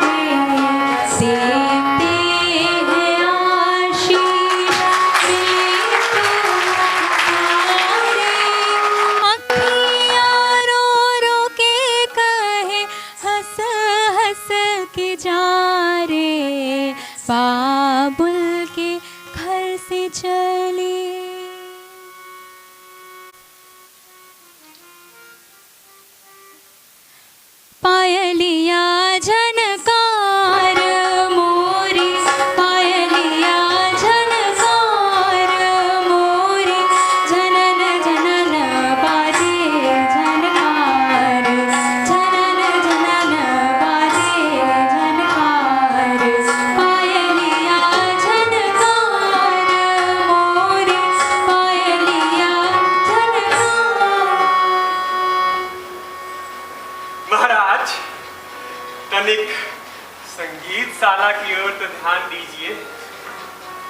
रे। देते हैं आशीष अखियाँ रो रो के कहे, हंस हंस के जा रे। बाबुल के घर से चले। पायलिया झनकार मोरी, पायलिया झनकार मोरी, झनन झनन बाजे झनकार, झनन झनन बाजे झनकार। पायलिया झनकार मोरी, पायलिया झनकार। महाराज, तनिक संगीत शाला की ओर तो ध्यान दीजिए।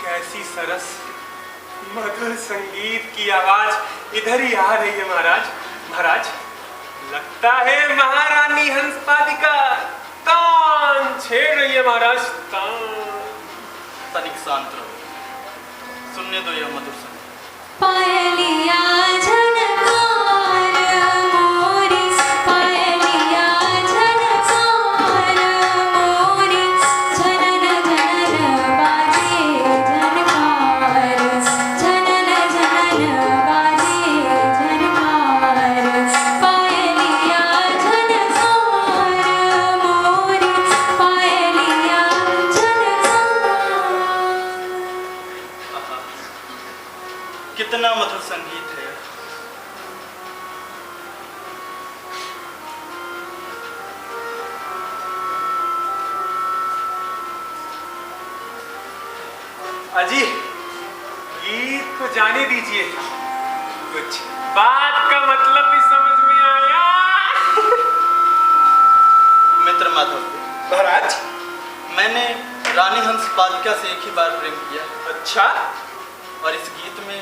कैसी सरस मधुर संगीत की आवाज इधर ही आ रही है महाराज। महाराज, लगता है महारानी हंसपादिका तान छेड़ रही है महाराज, तान। तनिक शांत रहो, सुनने दो यह मधुर संगीत। पायलिया झनकार मोरी, पायलिया झनकार मोरी, झनन झनन बाजे झनकार, झनन झनन बाजे झनकार। पायलिया झनकार मोरी, पायलिया झनकार। कितना मधुर संगीत है। अजी, गीत को जाने दीजिए, कुछ बात का मतलब भी समझ में आया। मित्र माधव, महाराज, मैंने रानी हंसपादिका से एक ही बार प्रेम किया, अच्छा। और इस गीत में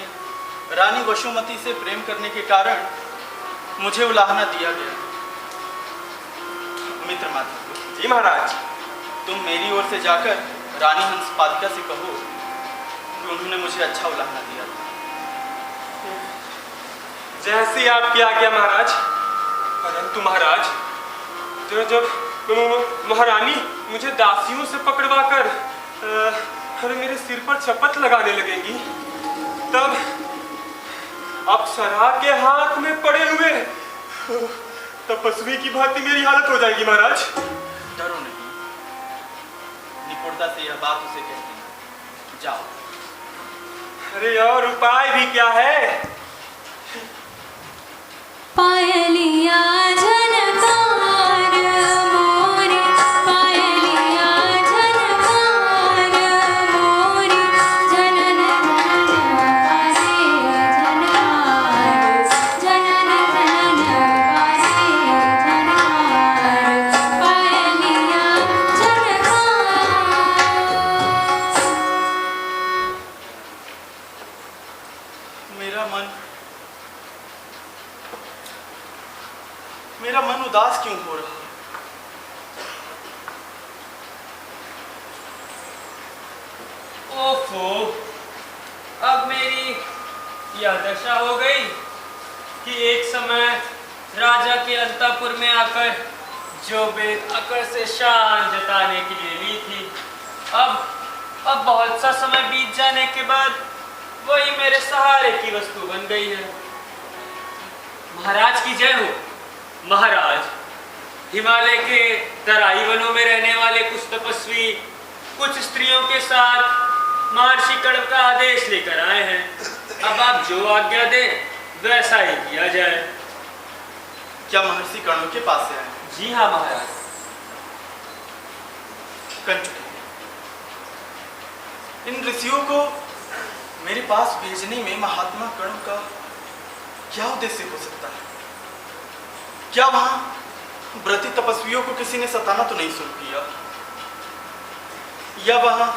रानी वसुमती से प्रेम करने के कारण मुझे उलाहना दिया गया। मित्र माधव जी महाराज, तुम मेरी ओर से जाकर रानी हंसपादिका से कहो कि उन्होंने मुझे अच्छा उलाहना दिया था। जैसे आपकी आज्ञा महाराज। परंतु महाराज, जब महारानी मुझे दासियों से पकड़वाकर मेरे सिर पर चपत लगाने लगेंगी, अप्सरा के हाथ में पड़े हुए तपस्वी की भांति मेरी हालत हो जाएगी महाराज। डरो नहीं, निपुणता से यह बात उसे कहते हैं। जाओ। अरे और उपाय भी क्या है? पायलिया झनकार मोरी, पायलिया झनकार मोरी, जनन जनन पारे झनकार, जनन जनन पारे झनकार, पायलिया झनकार। मेरा मन उदास क्यों हो रहा है? ओफो, अब मेरी यह दशा हो गई कि एक समय राजा के अंतःपुर में आकर जो बेअकड़ से शान जताने के लिए ली थी, अब बहुत सा समय बीत जाने के बाद वही मेरे सहारे की वस्तु बन गई है। महाराज की जय हो। महाराज, हिमालय के तराई वनों में रहने वाले कुछ तपस्वी कुछ स्त्रियों के साथ महर्षि कण्व का आदेश लेकर आए हैं। अब आप जो आज्ञा दें वैसा ही किया जाए। क्या महर्षि कण्व के पास से आए? जी हाँ महाराज। कंचुकी, इन ऋषियों को मेरे पास भेजने में महात्मा कण्व का क्या उद्देश्य हो सकता है? क्या वहां व्रती तपस्वियों को किसी ने सताना तो नहीं शुरू किया, या वहां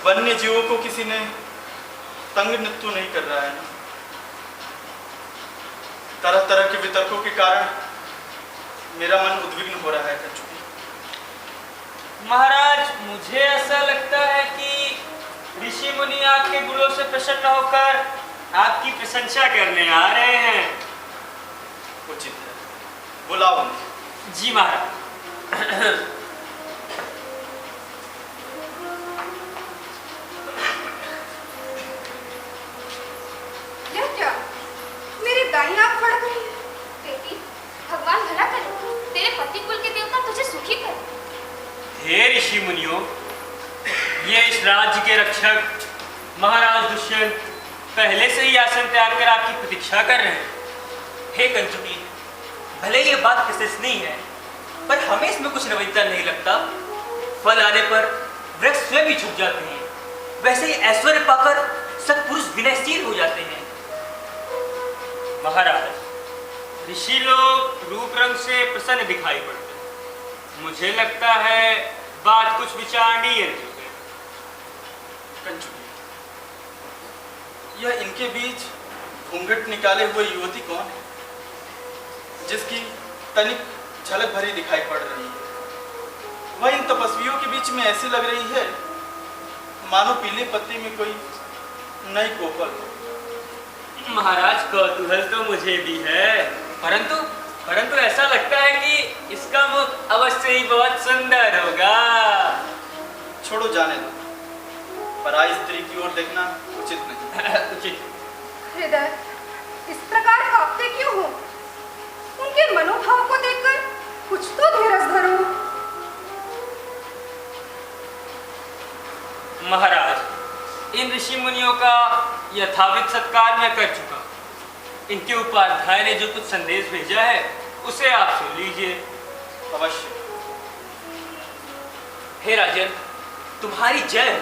वन्य जीवों को किसी ने तंग तो नहीं कर रहा है? तरह तरह के वितर्कों के कारण मेरा मन उद्विग्न हो रहा है कंचुकी। महाराज, मुझे ऐसा लगता है कि ऋषि मुनि आपके गुणों से प्रसन्न होकर आपकी प्रशंसा करने आ रहे हैं। उचित है, बुलाओ उन्हें। जी महाराज। यह क्या? मेरी दाईं आंख फड़ गई है। बेटी, भगवान भला करे, तेरे पति कुल के देवता तुझे सुखी करे। हे ऋषि मुनियों, ये इस राज्य के रक्षक महाराज दुष्यंत पहले से ही आसन त्याग कर आपकी प्रतीक्षा कर रहे हैं। हे कंचुकी, भले ये बात प्रशंसनीय है, पर हमें इसमें कुछ नवीनता नहीं लगता। फल आने पर वृक्ष स्वयं ही झुक जाते हैं, वैसे ही ऐश्वर्य पाकर सत्पुरुष विनयशील हो जाते हैं। महाराज, ऋषि लोग रूप रंग से प्रसन्न दिखाई पड़ते हैं। मुझे लगता है बात कुछ विचारणीय है। कंचुकी, यह इनके बीच घूंघट निकाले हुए युवती कौन है, जिसकी तनिक झलक भरी दिखाई पड़ रही है? वह इन तपस्वियों के बीच में ऐसी लग रही है मानो पीले पत्ते में कोई नई कोपल हो। महाराज, कौतूहल तो मुझे भी है, परंतु ऐसा लगता है कि इसका मुख अवश्य ही बहुत सुंदर होगा। छोड़ो, जाने दो। पराई स्त्री की ओर देखना उचित नहीं। उचित। हृदय इस प्रकार कांपते क्यों हो? उनके मनोभाव को देखकर कुछ तो धीरज धरो। महाराज, इन ऋषि मुनियों का यथाविध सत्कार मैं कर चुका। इनके उपाध्याय ने जो कुछ संदेश भेजा है उसे आप सुन लीजिए। अवश्य। हे राजन, तुम्हारी जय हो।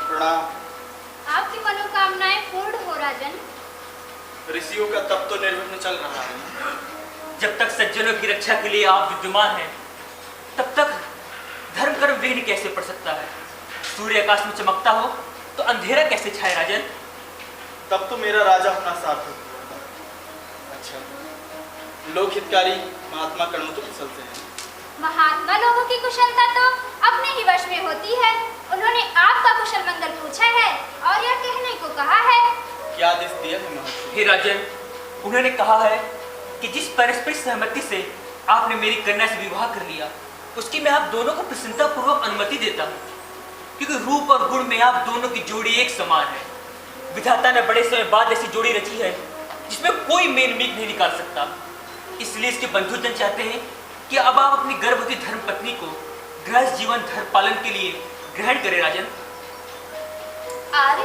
प्रणाम। आपकी मनोकामनाएं पूर्ण हो राजन। ऋषियों का तप तो निर्विघ्न चल रहा है। जब तक सज्जनों की रक्षा के लिए आप विद्यमान हैं, तब तक धर्म कर्म विघ्न कैसे पड़ सकता है? सूर्य आकाश में चमकता हो तो अंधेरा कैसे छाए राजन? तब तो मेरा राजा होना सार्थक हुआ। अच्छा, लोक हितकारी महात्मा कण्व तो कुशल से हैं। महात्मा लोगों की कुशलता तो अपने ही वश में होती है। उन्होंने आपका कुशल मंगल पूछा है और यह कहने को कहा है। क्या आदेश दिया है महर्षि? हे राजन, उन्होंने कहा है कि जिस पारस्परिक सहमति से आपने मेरी कन्या से विवाह कर लिया, उसकी मैं आप दोनों को प्रसन्नता पूर्वक अनुमति देता हूँ, क्योंकि रूप और गुण में आप दोनों की जोड़ी एक समान है। विधाता ने बड़े समय बाद ऐसी जोड़ी रची है जिसमें कोई मेल मीक नहीं निकाल सकता। इसलिए इसके बंधुजन चाहते हैं कि अब आप अपनी गर्भवती धर्मपत्नी को गृहस्थ जीवन धर्म पालन के लिए ग्रहण करें। राजन, आर्य,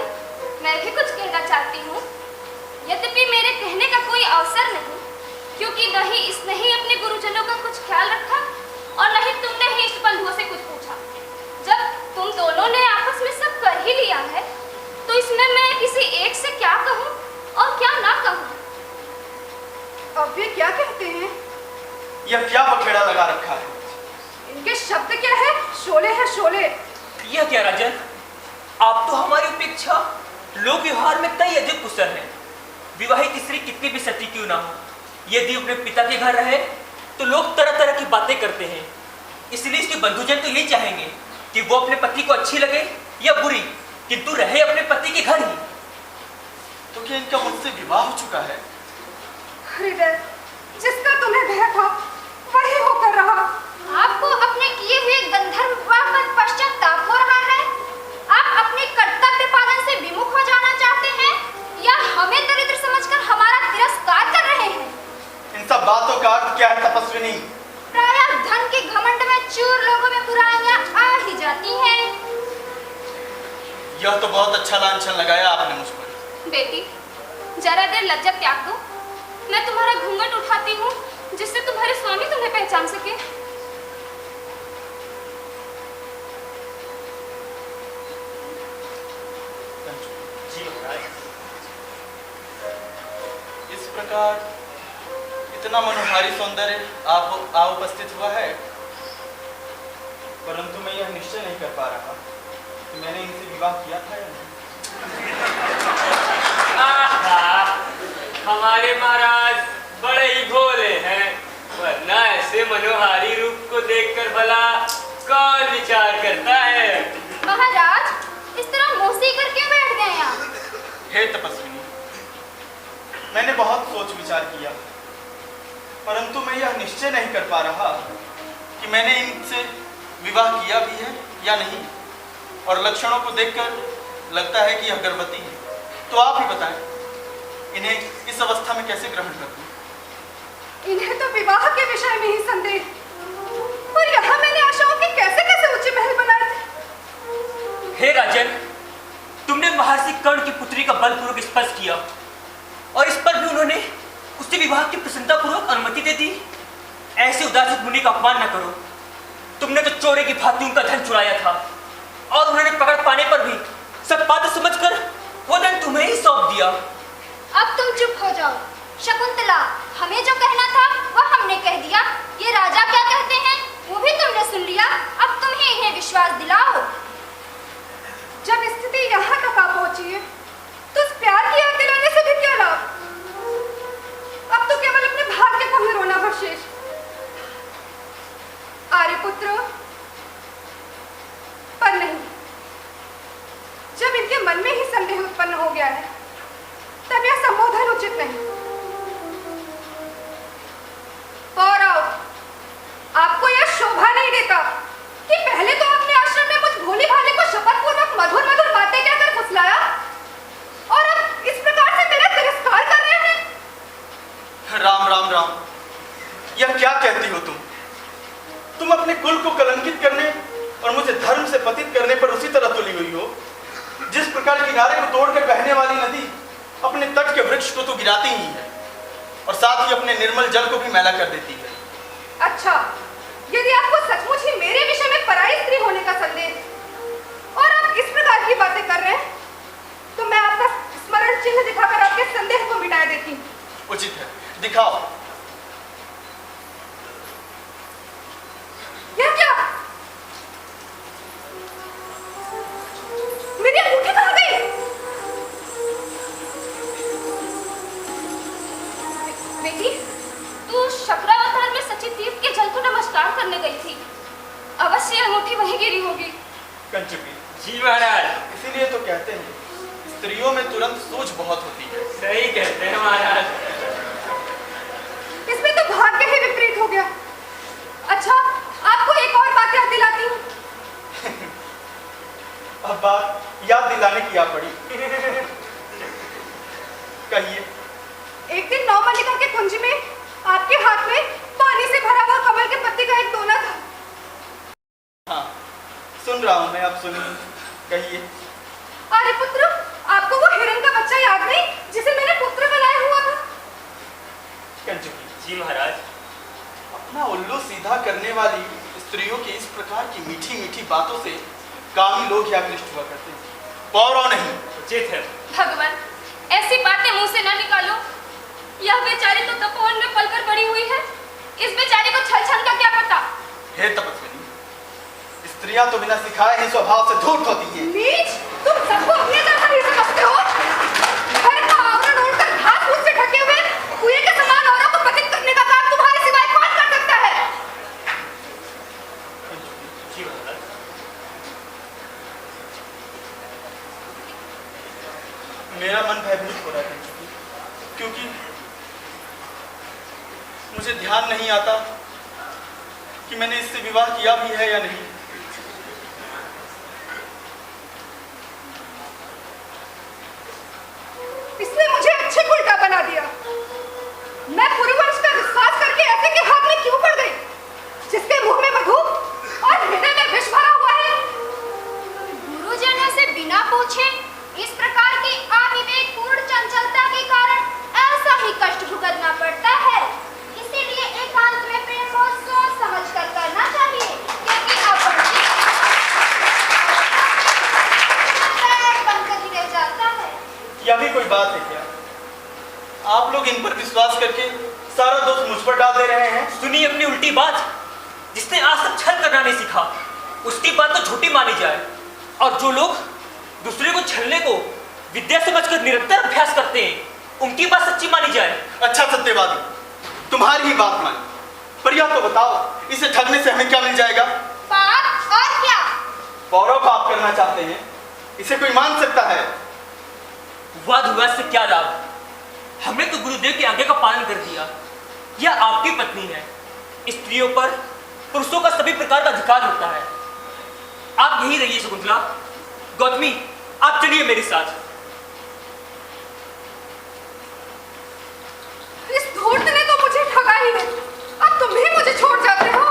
मैं भी कुछ कहना चाहती हूँ, यद्यपि मेरे कहने का कोई अवसर नहीं, क्योंकि न ही इसने ही अपने गुरुजनों का कुछ ख्याल रखा और न ही तुमने ही इष्ट बंधुओं से कुछ पूछा। जब तुम दोनों ने आपस में सब कर ही लिया है, तो इसमें मैं किसी एक से क्या कहूँ और क्या ना कहूँ? अब ये क्या कहते हैं? यह क्या बखेड़ा लगा रखा है? इनके शब्द क्या है? शोले है शोले। यह क्या राजन, आप तो हमारी उपेक्षा लोक व्यवहार में कई अधिक कुशल हैं। विवाहित स्त्री कितनी भी सती क्यों ना हो, यदि अपने पिता के घर रहे तो लोग तरह तरह की बातें करते हैं। इसलिए इसके बंधुजन तो यही चाहेंगे कि वो अपने पति को अच्छी लगे या बुरी, किंतु रहे अपने पति के घर ही। तो क्या इनका मुझसे विवाह हो चुका है? हृदय, जिसका तुम्हें भय था वही होकर रहा। आपको अपने किए हुए गंधर्व विवाह पर पश्चाताप हो रहा है? आप अपने कर्तव्य पालन से विमुख हो जाना चाहते हैं या हमें दरिद्र समझकर हमारा तिरस्कार कर रहे हैं? इन सब बातों का अर्थ क्या है तपस्विनी? प्रायः धन के घमंड में चूर लोगों में बुराइयां आ ही जाती हैं। यह तो बहुत अच्छा लांछन लगाया आपने मुझ पर। बेटी, जरा देर लज्जा त्याग दो। मैं तुम्हारा घूंघट उठाती हूँ, जिससे तुम्हारे स्वामी तुम्हें पहचान सके। इस प्रकार इतना मनोहारी सौंदर्य आप आ उपस्थित हुआ है, परंतु मैं यह निश्चय नहीं कर पा रहा कि मैंने इनसे विवाह किया था या नहीं। हमारे महाराज बड़े ही भोले हैं, वरना ऐसे मनोहारी रूप को देखकर भला कौन विचार करता है। महाराज, इस तरह मोसी करके बैठ गए यहाँ। हे तपस्विनी, मैंने बहुत सोच विचार किया, परंतु मैं यह निश्चय नहीं कर पा रहा कि मैंने इनसे विवाह किया भी है या नहीं, और लक्षणों को देखकर लगता है कि यह गर्भवती है। तो आप ही बताएं, इन्हें इस अवस्था में कैसे ग्रहण कर दूं? इन्हें तो विवाह के विषय में ही संदेह, और यहाँ मैंने आशाओं के कैसे कैसे ऊंचे महल बनाए थे। हे राजन, तुमने महर्षि कर्ण की पुत्री का बलपूर्वक स्पर्श किया और इस पर भी उन्होंने उससे विवाह की प्रसन्नतापूर्वक अनुमति दे दी। ऐसे उदासित मुनि का अपमान न करो। तुमने तो चोरी की भांति उनका धन चुराया था और उन्होंने पकड़ पाने पर भी सब बात समझकर वो धन तुम्हें ही सौंप दिया। अब तुम चुप हो जाओ। शकुंतला, हमें जो कहना था वह हमने कह दिया। ये राजा क्या कहते हैं वो भी तुमने सुन लिया। अब तुम ही इन्हें विश्वास दिलाओ। जब स्थिति यहाँ तक आ पहुंची है, तो उस प्यार की याद दिलाने से भी क्या लाभ? अब तो केवल अपने भाग्य को ही रोना बशेष। आर्यपुत्र, पर नहीं, जब इनके मन में ही संदेह उत्पन्न हो गया है, तब यह संबोधन उचित नहीं। कौरव, आपको यह शोभा नहीं देता कि पहले तो अपने आश्रम में मुझ भोली भाली को शपथ पूर्वक मधुर मधुर बातें कहकर फुसलाया, और अब इस प्रकार से मेरा तिरस्कार कर रहे हैं। राम राम राम, यह क्या कहती हो तुम? तुम अपने कुल को कलंकित करने और मुझे धर्म से पतित करने पर उसी तरह तुली हुई हो जिस प्रकार किनारे को तोड़कर बहने वाली नदी अपने तट के वृक्ष को तो गिराती ही है और साथ ही अपने निर्मल जल को भी मैला कर देती है। अच्छा, यदि आपको सचमुच ही मेरे विषय में पराई स्त्री होने का संदेह और आप इस प्रकार की बातें कर रहे हैं, तो मैं आपका स्मरण चिन्ह दिखाकर आपके संदेह को मिटा देती हूँ। उचित है, दिखाओ। यह क्या? मेरी अंगूठी कहाँ गई? बेटी, तू शक्रावतार में सची तीर्थ के जल को नमस्कार करने गई थी। अवश्य अंगूठी वहीं गिरी होगी। कंचुकी जी महाराज। इसीलिए तो कहते हैं स्त्रियों में तुरंत सोच बहुत होती है। सही कहते हैं महाराज। इसमें तो भाग्य ही विपरीत हो गया। अच्छा, आपको एक और बात याद दिलाती हूँ। अब बात याद दिलाने की आ पड़ी। कहिए, एक दिन नौमल्लिका के कुंज में आपके हाथ में पानी से भरा हुआ कमल के पत्ते का एक दोना था। हाँ, सुन रहा हूँ मैं, आप सुनिए, कहिए। अरे पुत्र, आपको वो हिरण का बच्चा याद नहीं जिसे मैंने पुत्र बनाया हुआ था? कंचुकी, जी महाराज। अपना उल्लू सीधा करने वाली स्त्रियों की इस प्रकार की मीठी मीठी बातों से कामी लोग ही आकृष्ट हुआ करते हैं, पौरव नहीं। उचित है। भगवान, ऐसी बातें मुंह से ना निकालो। यह बेचारी तो तपोवन में पलकर पड़ी हुई है। इस बेचारी को छल छल का क्या पता? हे तपस्विनी, स्त्रियां तो बिना सिखाए ही स्वभाव से धूर्त होती हैं। नीच, तुम सबको अपने जैसा नहीं समझते हो? घर का आवरण ओढ़कर घास फूस से ढके हुए कुएं के समान औरों को पतित करने का काम तुम्हारे सिवाय कौन कर सकता है? जी महाराज। मेरा मन भयभीत हो रहा है क्योंकि मुझे ध्यान नहीं आता कि मैंने इससे विवाह किया भी है या नहीं। इसने मुझे अच्छे को उल्टा बना दिया। मैं पुरुवंश का विश्वास करके ऐसे के हाथ में क्यों पड़ गई जिसके मुंह में मधु और हृदय में विष भरा हुआ है? गुरुजनों से बिना पूछे इस प्रकार की अविवेकपूर्ण चंचलता के कारण ऐसा ही कष्ट भुगतना पड़ता है। इसीलिए एकांत में प्रेम को सोच समझ कर करना चाहिए, क्योंकि बनकर ही रह जाता है। यह भी कोई बात है क्या? आप लोग इन पर विश्वास करके सारा दोष मुझ पर डाल दे रहे हैं। सुनिए अपनी उल्टी बात। जिसने आज तक छल करना नहीं सीखा उसकी बात तो झूठी मानी जाए, और जो लोग दूसरे को छलने को विद्या समझकर निरंतर अभ्यास करते हैं उनकी बात सच्ची मानी जाए। अच्छा सत्यवादी, तुम्हारी ही बात मानी, पर यह तो बताओ इसे ठगने से हमें क्या मिल जाएगा? पाप और क्या? पौरव पाप करना चाहते हैं, इसे कोई मान सकता है? वाद विवाद से क्या लाभ? हमने तो गुरुदेव की आज्ञा का पालन कर दिया। यह आपकी पत्नी है। स्त्रियों पर पुरुषों का सभी प्रकार का अधिकार होता है। आप यही रहिए शकुंतला। गौतमी, आप चलिए मेरे साथ। इस धूर्त ने तो मुझे ठगा ही नहीं, अब तुम भी मुझे छोड़ जाते हो।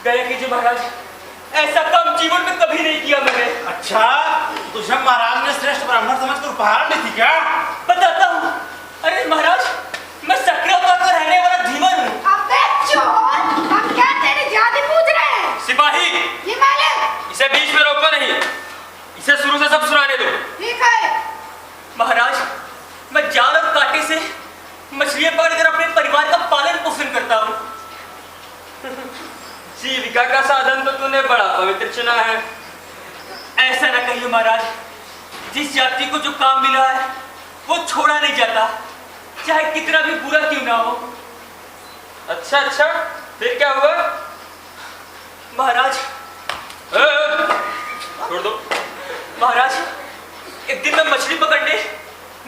दया कीजिए महाराज, ऐसा काम जीवन में कभी नहीं किया मैंने। अच्छा, तुझे महाराज ने श्रेष्ठ ब्राह्मण समझकर उपहार दी थी क्या? बताता हूँ। अरे महाराज, मैं सक्रियता का रहने वाला धीवन हूँ। अबे चोर, हम क्या तेरी जाति पूछ रहे हैं? सिपाही, ये मालिक, इसे बीच में रोको नहीं, इसे शुरू से सब सुनाने दो। ठीक है। महाराज, मैं जाल और कांटे से मछलियां पकड़कर अपने परिवार का पालन पोषण करता हूँ। जीविका का साधन तो तूने बड़ा पवित्र चुना है। ऐसा न कहिए महाराज, जिस यात्री को जो काम मिला है वो छोड़ा नहीं जाता, चाहे कितना भी बुरा क्यों ना हो। अच्छा अच्छा, फिर क्या हुआ? महाराज, छोड़ दो। महाराज, एक दिन मैं मछली पकड़ने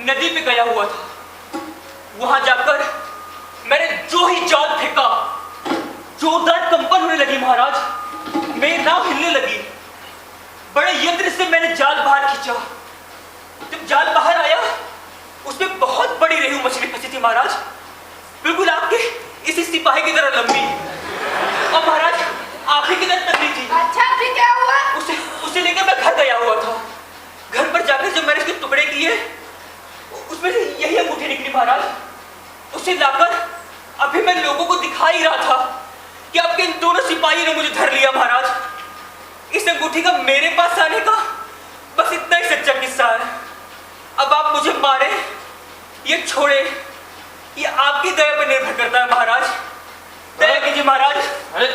नदी पे गया हुआ था। वहां जाकर मैंने जो ही जाल फेंका, जोरदार कंपन होने लगी महाराज। मेरी नाव हिलने लगी। बड़े यंत्र से मैंने जाल बाहर खींचा। जब जाल बाहर आया, उसमें बहुत बड़ी रेहू मछली फंसी थी महाराज, बिल्कुल आपके इसी सिपाही की तरह लंबी। और महाराज आप ही की तरह पतली थी। अच्छा फिर क्या हुआ? उसे लेकर मैं घर गया हुआ था। घर पर जाकर जब मैंने उसके टुकड़े किए, उसमें से यही अंगूठी निकली महाराज। उसे लाकर अभी मैं लोगों को दिखा ही रहा था कि आपके इन दोनों सिपाहियों ने मुझे धर लिया महाराज। इस अंगूठी का मेरे पास आने का बस इतना ही सच्चा किस्सा है। अब आप मुझे मारे या छोड़े, ये आपकी दया पर निर्भर करता है महाराज। दया कीजिए महाराज। अरे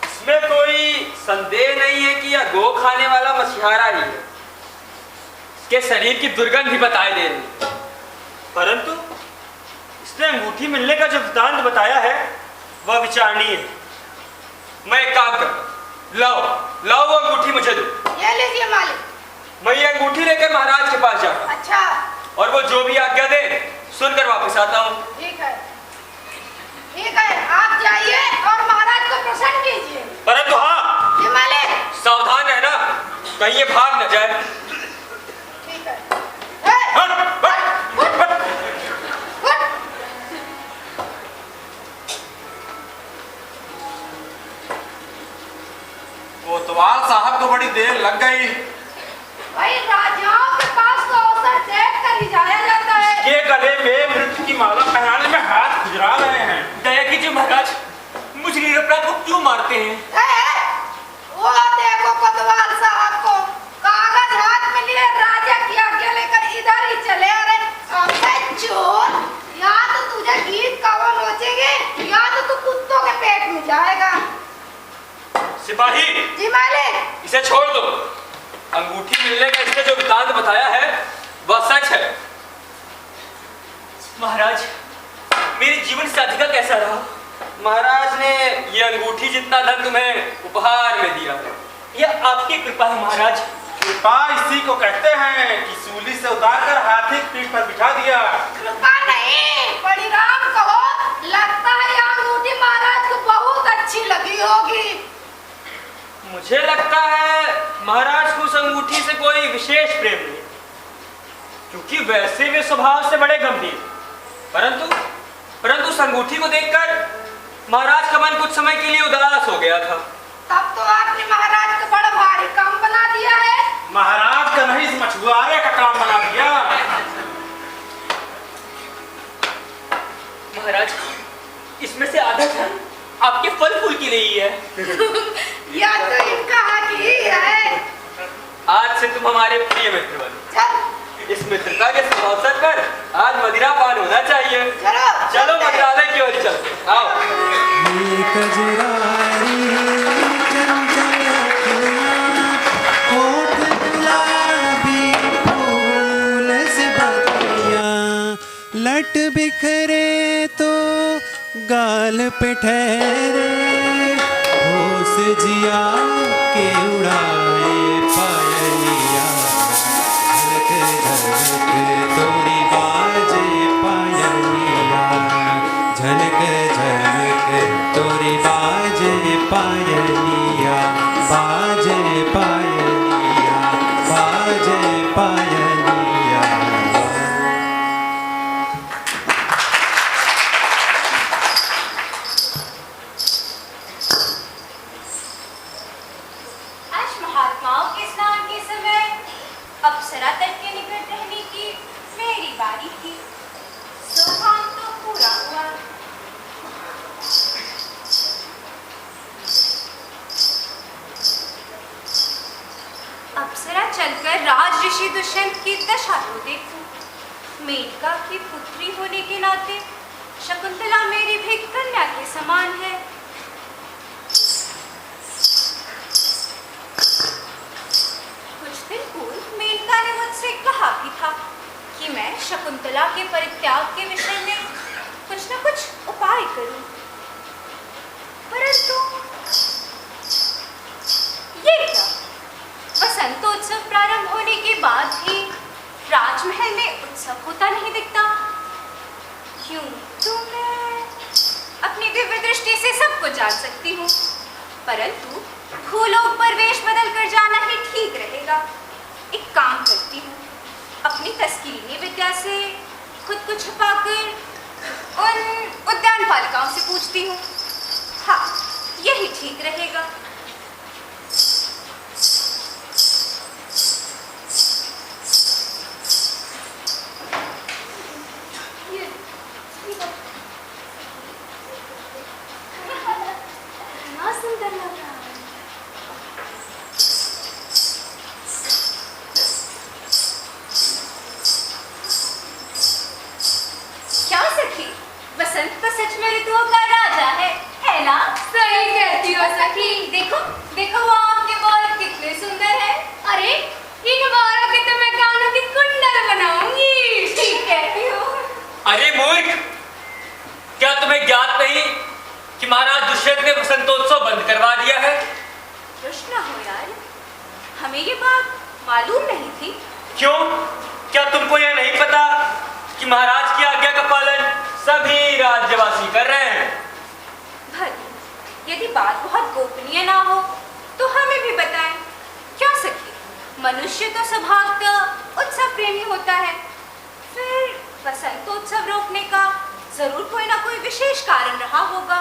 इसमें कोई संदेह नहीं है कि यह गो खाने वाला मछुआरा ही है। इसके शरीर की दुर्गंध भी बताई दे रही है। परंतु इसने अंगूठी मिलने का जो वृत्तांत बताया है वह विचारणीय है। मैं एक काम कर, लाओ वो अंगूठी मुझे दो। ये लीजिए मालिक। मैं ये अंगूठी लेकर महाराज के पास जाऊँ। अच्छा और वो जो भी आज्ञा दे सुनकर वापस आता हूँ। ठीक है, ठीक है, आप जाइए और महाराज को प्रसन्न कीजिए। परंतु हाँ जी मालिक। सावधान रहना, कहीं ये भाग न जाए। ठीक है। कोतवाल साहब को बड़ी देर लग गई। भाई राजाओं के पास तो अवसर देख कर ही जाया जाता है। ये गले में मृत्यु की माला पहनाने में हाथ खुजरा रहे हैं। दया कीजिए महाराज, मुझे निरपराध को क्यों मारते हैं? वो देखो कोतवाल साहब को कागज हाथ में लिए राजा की आज्ञा लेकर इधर ही चले आ रहे। अबे चोर, या तो तुझे गीत कौवा नोचेगी या तो तू कुत्तों के पेट में जाएगा। सिपाही जी मालिक। इसे छोड़ दो। अंगूठी मिलने का इसने जो वृत्तांत बताया है वह सच है। महाराज मेरे जीवन से अधिका कैसा रहा? महाराज ने ये अंगूठी जितना धन तुम्हें उपहार में दिया है। यह आपकी कृपा है महाराज। कृपा इसी को कहते हैं कि सूली से उतारकर हाथी की पीठ पर बिठा दिया। कृपा नहीं, परिणाम कहो। लगता है यह अंगूठी महाराज को बहुत अच्छी लगी होगी। मुझे लगता है महाराज को उस अंगूठी से कोई विशेष प्रेम नहीं, क्योंकि वैसे वे स्वभाव से बड़े गंभीर। परंतु उस अंगूठी को देखकर महाराज का मन कुछ समय के लिए उदास हो गया था। तब तो आपने महाराज को बड़ा भारी काम बना दिया है। महाराज का नहीं, इस मछुआरे का काम बना दिया। महाराज इसमें से आधा धन आपके फल फूल के लिए ही है। या तो इनका हक ही है। आज से तुम हमारे प्रिय मित्र बनो। इस मित्रता के शुभ अवसर पर आज मदिरा पान होना चाहिए। चलो मंत्रालय की ओर चलते। आओ। लट बिखरे तो गाल पे ठहरे, होश जिया के उड़ाए पायलिया, झलक झलक तोरी बाजे पायलिया, झलक झलक तोरी बाजे पायलिया, बाजे पायलिया, बाजे पायलिया। अप्सरा तट के निकट रहने की मेरी बारी थी। सो काम तो पूरा हुआ। अप्सरा चलकर राज ऋषि दुष्यंत की दशा को देखूं। मेनका की पुत्री होने के नाते शकुंतला मेरी भी कन्या के समान है। मेनका ने मुझसे कहा भी था कि मैं शकुंतला के परित्याग के विषय में कुछ न कुछ उपाय करूं, परंतु ये क्या, वसंतोत्सव प्रारंभ होने के बाद भी को जान सकती हूँ, परंतु भूलोक पर वेश बदल कर जाना ही ठीक रहेगा। एक काम करती हूँ, अपनी तस्कीनी विद्या से खुद को छुपाकर उन उद्यान पालिकाओं से पूछती हूँ। हाँ, यही ठीक रहेगा। सुंदर लग रहा है। क्या सखी, बसंत तो सच में ऋतुओं का राजा है ना? सही कहती हो सखी। देखो देखो वो आम के बाल कितने सुंदर है। अरे इन बालों के तो मैं कानों की कुंडल बनाऊंगी। ठीक कहती हो। अरे मूर्ख, क्या तुम्हें ज्ञात नहीं कि महाराज दुष्यंत ने बसंतोत्सव बंद करवा दिया है? कृष्ण हो यार, हमें ये बात मालूम नहीं थी। क्यों? क्या तुमको यह नहीं पता कि महाराज की आज्ञा का पालन सभी राज्यवासी कर रहे हैं? भले यदि बात बहुत गोपनीय ना हो तो हमें भी बताएं। क्या सखी, मनुष्य तो स्वभावतः उत्सव प्रेमी होता है, फिर बसंतोत्सव रोकने का जरूर कोई ना कोई विशेष कारण रहा होगा।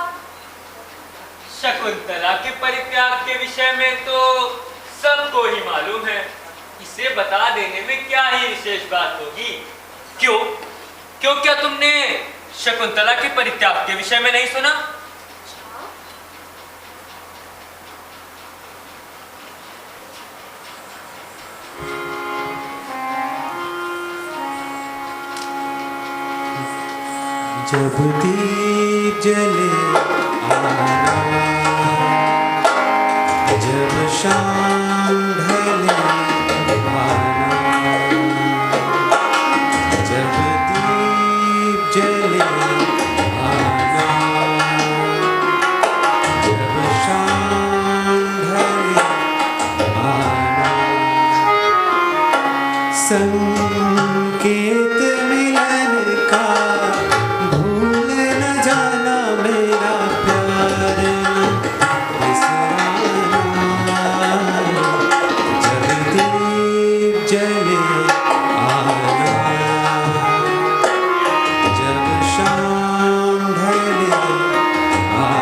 शकुंतला के परित्याग के विषय में तो सबको ही मालूम है। इसे बता देने में क्या ही विशेष बात होगी? क्यों क्यों क्या तुमने शकुंतला के परित्याग के विषय में नहीं सुना? जब दीप जले आना, जब शाम ढले आना, जब दीप जले आना, जब शाम ढले आना, संकेत मिलन का भूल न जाना, मेरा प्यार न बिसराना। जब दीप जले आना, जब शाम ढले आना।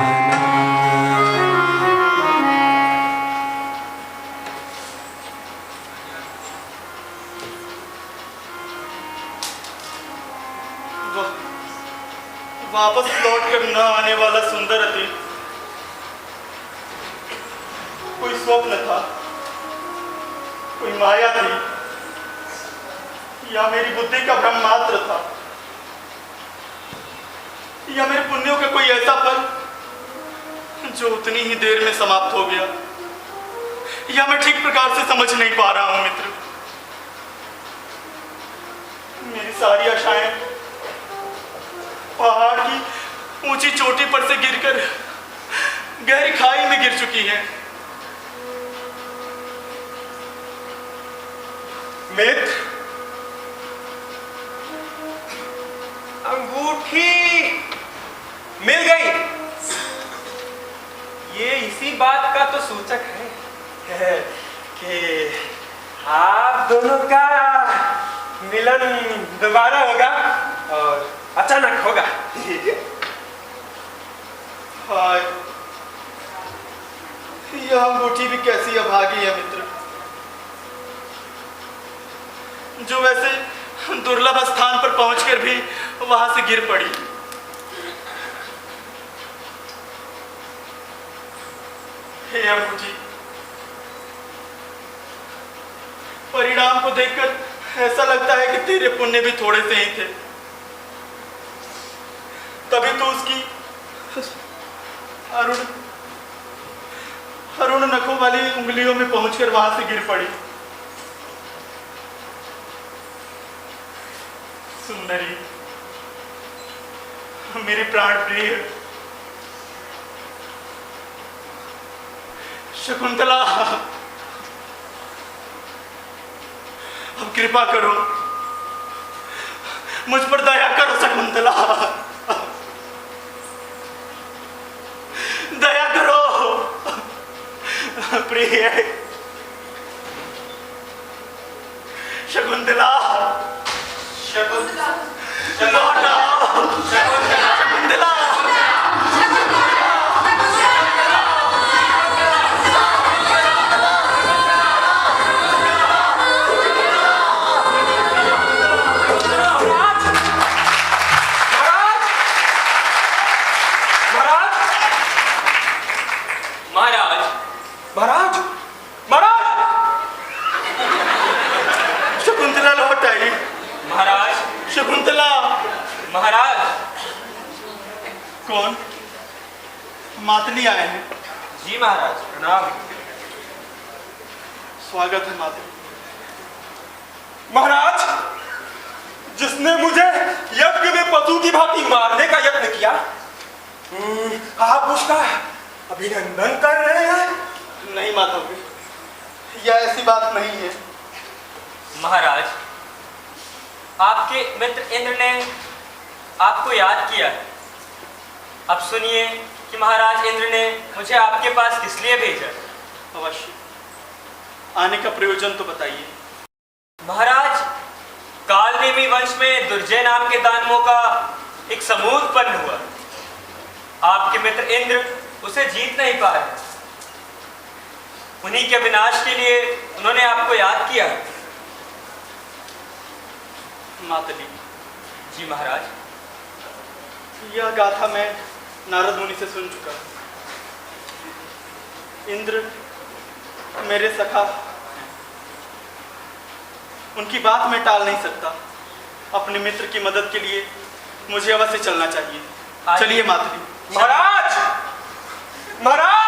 वापस लौट कर न आने वाला सुंदर अतीत कोई स्वप्न था, कोई माया थी, या मेरी बुद्धि का भ्रम मात्र था, या मेरे पुण्यों का कोई ऐसा फल जो उतनी ही देर में समाप्त हो गया, या मैं ठीक प्रकार से समझ नहीं पा रहा हूं मित्र। मेरी सारी आशाएं पहाड़ की ऊंची चोटी पर से गिरकर गहरी खाई में गिर चुकी है। मित्र, अंगूठी मिल गई। ये इसी बात का तो सूचक है कि आप दोनों का मिलन दोबारा होगा और अचानक होगा। हाय, यह अंगूठी भी कैसी अभागी है मित्र, जो वैसे दुर्लभ स्थान पर पहुंचकर भी वहां से गिर पड़ी। हे अंगूठी, परिणाम को देखकर ऐसा लगता है कि तेरे पुण्य भी थोड़े से ही थे, तभी तो उसकी अरुण नखों वाली उंगलियों में पहुंचकर वहां से गिर पड़ी। सुंदरी, मेरी प्राण प्रिय शकुंतला, अब कृपा करो, मुझ पर दया करो शकुंतला। प्रिय शकुंतला, शकुंतला, शकुंतला, शकुंतला, महाराज, महाराज, शकुंतला लौट आई। महाराज, शकुंतला। महाराज। कौन? मातली आए हैं। जी महाराज, प्रणाम। स्वागत है मातली। महाराज, जिसने मुझे यज्ञ में पशु की भांति मारने का यत्न किया, आप उसका अभिनंदन कर रहे हैं? नहीं माधवी, यह ऐसी बात नहीं है। महाराज, आपके मित्र इंद्र ने आपको याद किया। अब सुनिए कि महाराज इंद्र ने मुझे आपके पास किस लिए भेजा। अवश्य, आने का प्रयोजन तो बताइए। महाराज, कालनेमी वंश में दुर्जय नाम के दानवों का एक समूह उत्पन्न हुआ। आपके मित्र इंद्र उसे जीत नहीं पा रहे। उन्हीं के विनाश के लिए उन्होंने आपको याद किया। मातली। जी महाराज। यह गाथा मैं नारद मुनि से सुन चुका। इंद्र मेरे सखा, उनकी बात मैं टाल नहीं सकता। अपने मित्र की मदद के लिए मुझे अवश्य चलना चाहिए। चलिए मातली। महाराज, महाराज,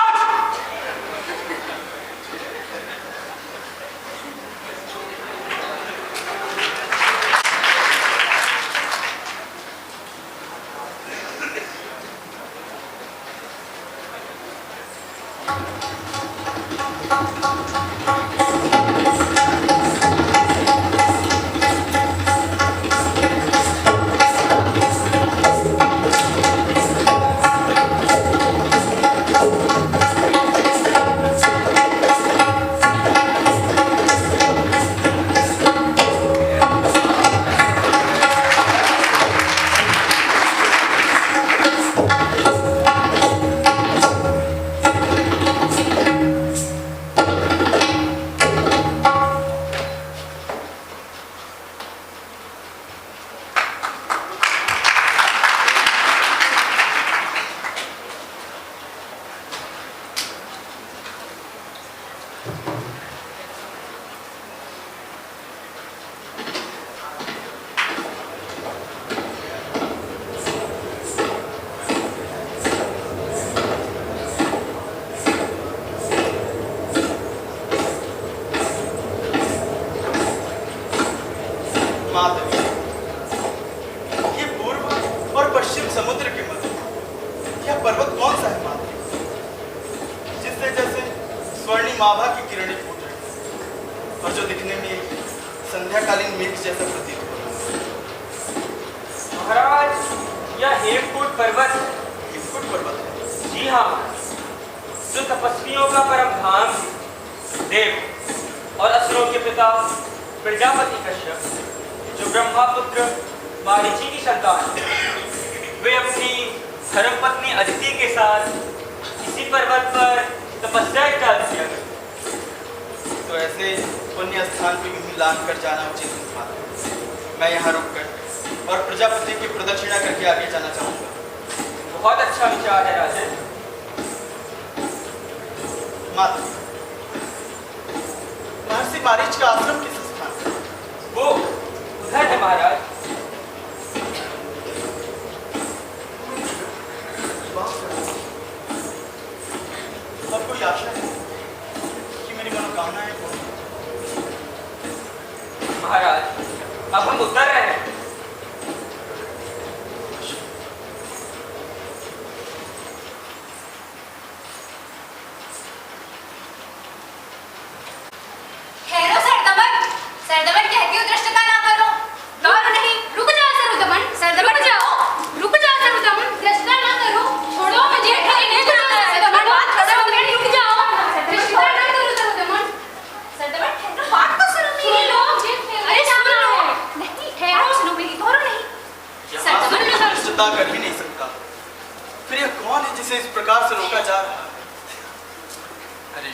ये पूर्व और पश्चिम समुद्र के मध्य यह पर्वत कौन सा है मातली, जिससे जैसे स्वर्णिम आभा की किरणें फूट रही और जो दिखने में संध्याकालीन मेघ जैसा प्रतीत हो रहा है। महाराज, यह हेमकूट पर्वत है। हेमकूट पर्वत है? जी हाँ, जो तपस्वियों का परम धाम है। देव और असुरों के पिता प्रजापति कश्यप, जो ब्रह्मापुत्र मारीची की संतान है, वे अपनी धर्मपत्नी अदिति के साथ इसी पर्वत पर तपस्या इत्यादि किया करते। तो ऐसे पुण्य स्थान पर मिलान कर जाना उचित नहीं माता। मैं यहाँ रुककर और प्रजापति की प्रदक्षिणा करके आगे जाना चाहूँगा। बहुत अच्छा विचार है राजन। माता, महर्षि मारीच का आश्रम किस स्थान है? वो उधर है महाराज। अब कोई आशा है कि मेरी मनोकामनाएं पूर्ण हों? महाराज, अब हम उतर रहे हैं। ठहरो सरदमन, सरदमन कहती हूँ दृष्टता ना करो। और नहीं, रुक जाओ सरदमन, सरदमन रुक जाओ सरदमन, दृष्टता ना करो। छोड़ो मुझे, नहीं जाना है सरदमन, रुक जाओ, दृष्टता ना अरे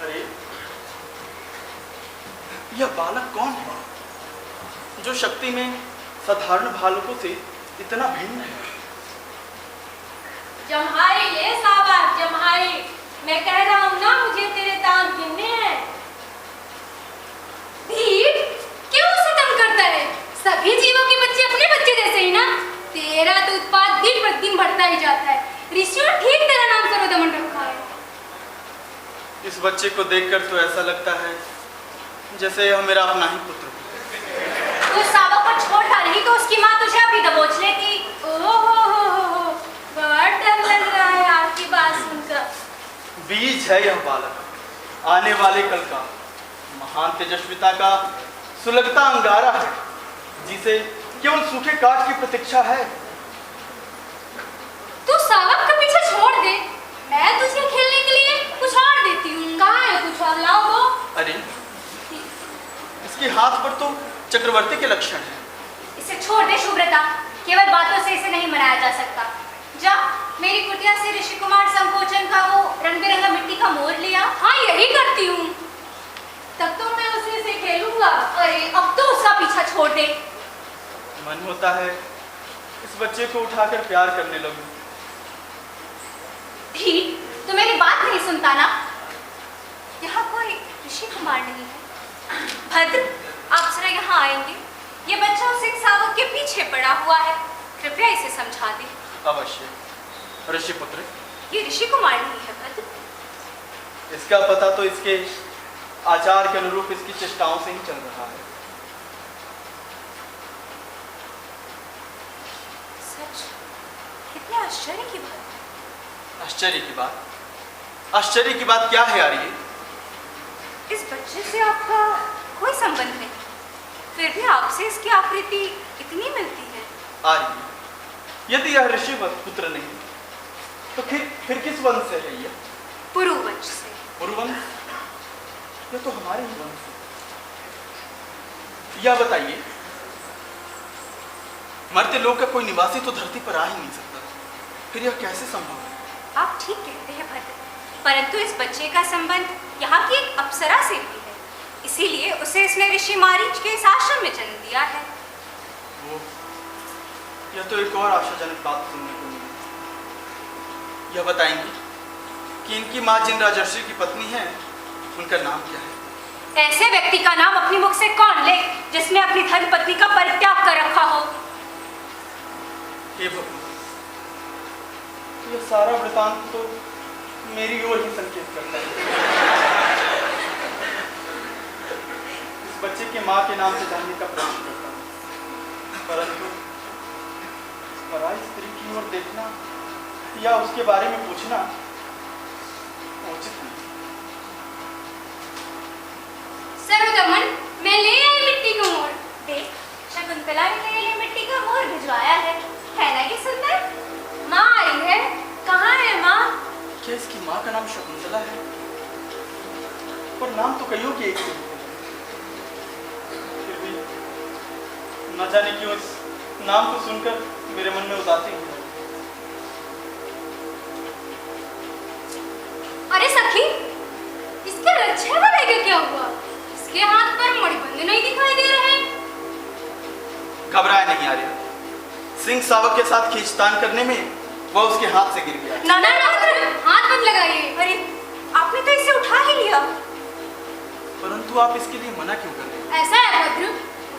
अरे यह बालक कौन है जो शक्ति में साधारण बालकों से इतना भिन्न है? जम्हाई ले साबास जम्हाई, मैं कह रहा हूँ ना मुझे तेरे दांत गिनने हैं। भीड़ क्यों सितम करता है? सभी जीवों के बच्चे अपने बच्चे जैसे ही ना। तेरा तो उत्पाद दिन प्रतिदिन बढ़ता ही जाता है। ऋषियों ने ठीक तेरा नाम सर्वदमन रखा है। इस बच्चे को देखकर तो ऐसा लगता है जैसे यह मेरा अपना ही पुत्र हो। तू सावक को छोड़ डालेगी तो उसकी माँ तुझे अभी दबोच लेगी। ओहो, बहुत डर लग रहा है आपकी बात सुनकर। बीज है यह बालक, आने वाले कल का महान तेजस्विता का सुलगता अंगारा है, जिसे केवल सूखे काठ की प्रतीक्षा है। तू सावक का पीछे छोड़ दे, मैं तुझे खेलने के लिए कुछ और देती हूँ। कहाँ है कुछ और लाओ वो। अरे इसके हाथ पर तो चक्रवर्ती के लक्षण हैं। इसे छोड़ दे शुभ्रता, केवल बातों से इसे नहीं मनाया जा सकता। जा मेरी कुटिया से ऋषि कुमार संकोचन का वो रंग बिरंगा मिट्टी का मोर लिया। हाँ यही करती हूँ, तब तो मैं उसी से खेलूंगा। अरे अब तो उसका पीछा छोड़ दे। मन होता है इस बच्चे को उठाकर प्यार करने लगूं। ठीक, तो मेरी बात नहीं सुनता ना। यहाँ कोई ऋषि कुमार नहीं है। भद्र, आप जरा यहाँ आएंगे? ये बच्चा उस एक सावक के पीछे पड़ा हुआ है, कृपया इसे समझा दें। अवश्य ऋषि पुत्र। ये ऋषि कुमार नहीं है भद्र। इसका पता तो इसके आचार के अनुरूप इसकी चेष्टाओं से ही चल रहा है। सच, कितने आश्चर्य की बात। आश्चर्य की बात? आश्चर्य की बात क्या है आर्य? इस बच्चे से आपका कोई संबंध नहीं, फिर भी आपसे इसकी आकृति इतनी मिलती है। आर्य, यदि यह ऋषि पुत्र नहीं तो फिर किस वंश से है यह? पुरुवंश से। पुरुवंश? यह तो हमारे ही वंश है। यह बताइए, मर्त्य लोक का कोई निवासी तो धरती पर आ ही नहीं सकता, फिर यह कैसे संभव है? आप ठीक कहते हैं भद्र, परंतु इस बच्चे का संबंध यहाँ की एक अप्सरा से भी है, इसीलिए उसे इसने ऋषि मारीच के इस आश्रम में जन्म दिया है। वो, यह तो एक और आशाजनक बात सुनने को मिली। यह बताएंगे कि इनकी माँ जिन राजर्षि की पत्नी है, उनका नाम क्या है? ऐसे व्यक्ति का नाम अपनी मुख से कौन ले जिसने अपनी धर्म पत्नी का परित्याग कर रखा हो? हे भगवान, यह सारा वृतांत तो मेरी ओर ही संकेत करता है। इस बच्चे के माँ के नाम से जानने का प्रयास करता हूँ, परंतु पराई स्त्री की ओर देखना या उसके बारे में पूछना उचित नहीं। सर्वदमन, मैं ले आई मिट्टी का मोर। देख, शकुंतला ने मेरे लिए मिट्टी का मोर भिजवाया है ना ये सुंदर? माँ आई है। कहाँ है माँ? क्या इसकी माँ का नाम शकुंतला है? पर नाम तो कईयों की एक ही है। फिर भी न जाने क्यों इस नाम को सुनकर मेरे मन में उदासी हुई। अरे सखी, इसके रक्षे वाले का क्या हुआ? इसके हाथ पर मणिबंध नहीं दिखाई दे रहे। घबराए नहीं आर्य, सिंह सावक के साथ खींचतान करने में वह उसके हाथ से गिर गया। ना ना ना, हाथ मत लगाइए। अरे आपने तो इसे उठा ही लिया। परंतु आप इसके लिए मना क्यों कर रहे हैं? ऐसा है भद्र,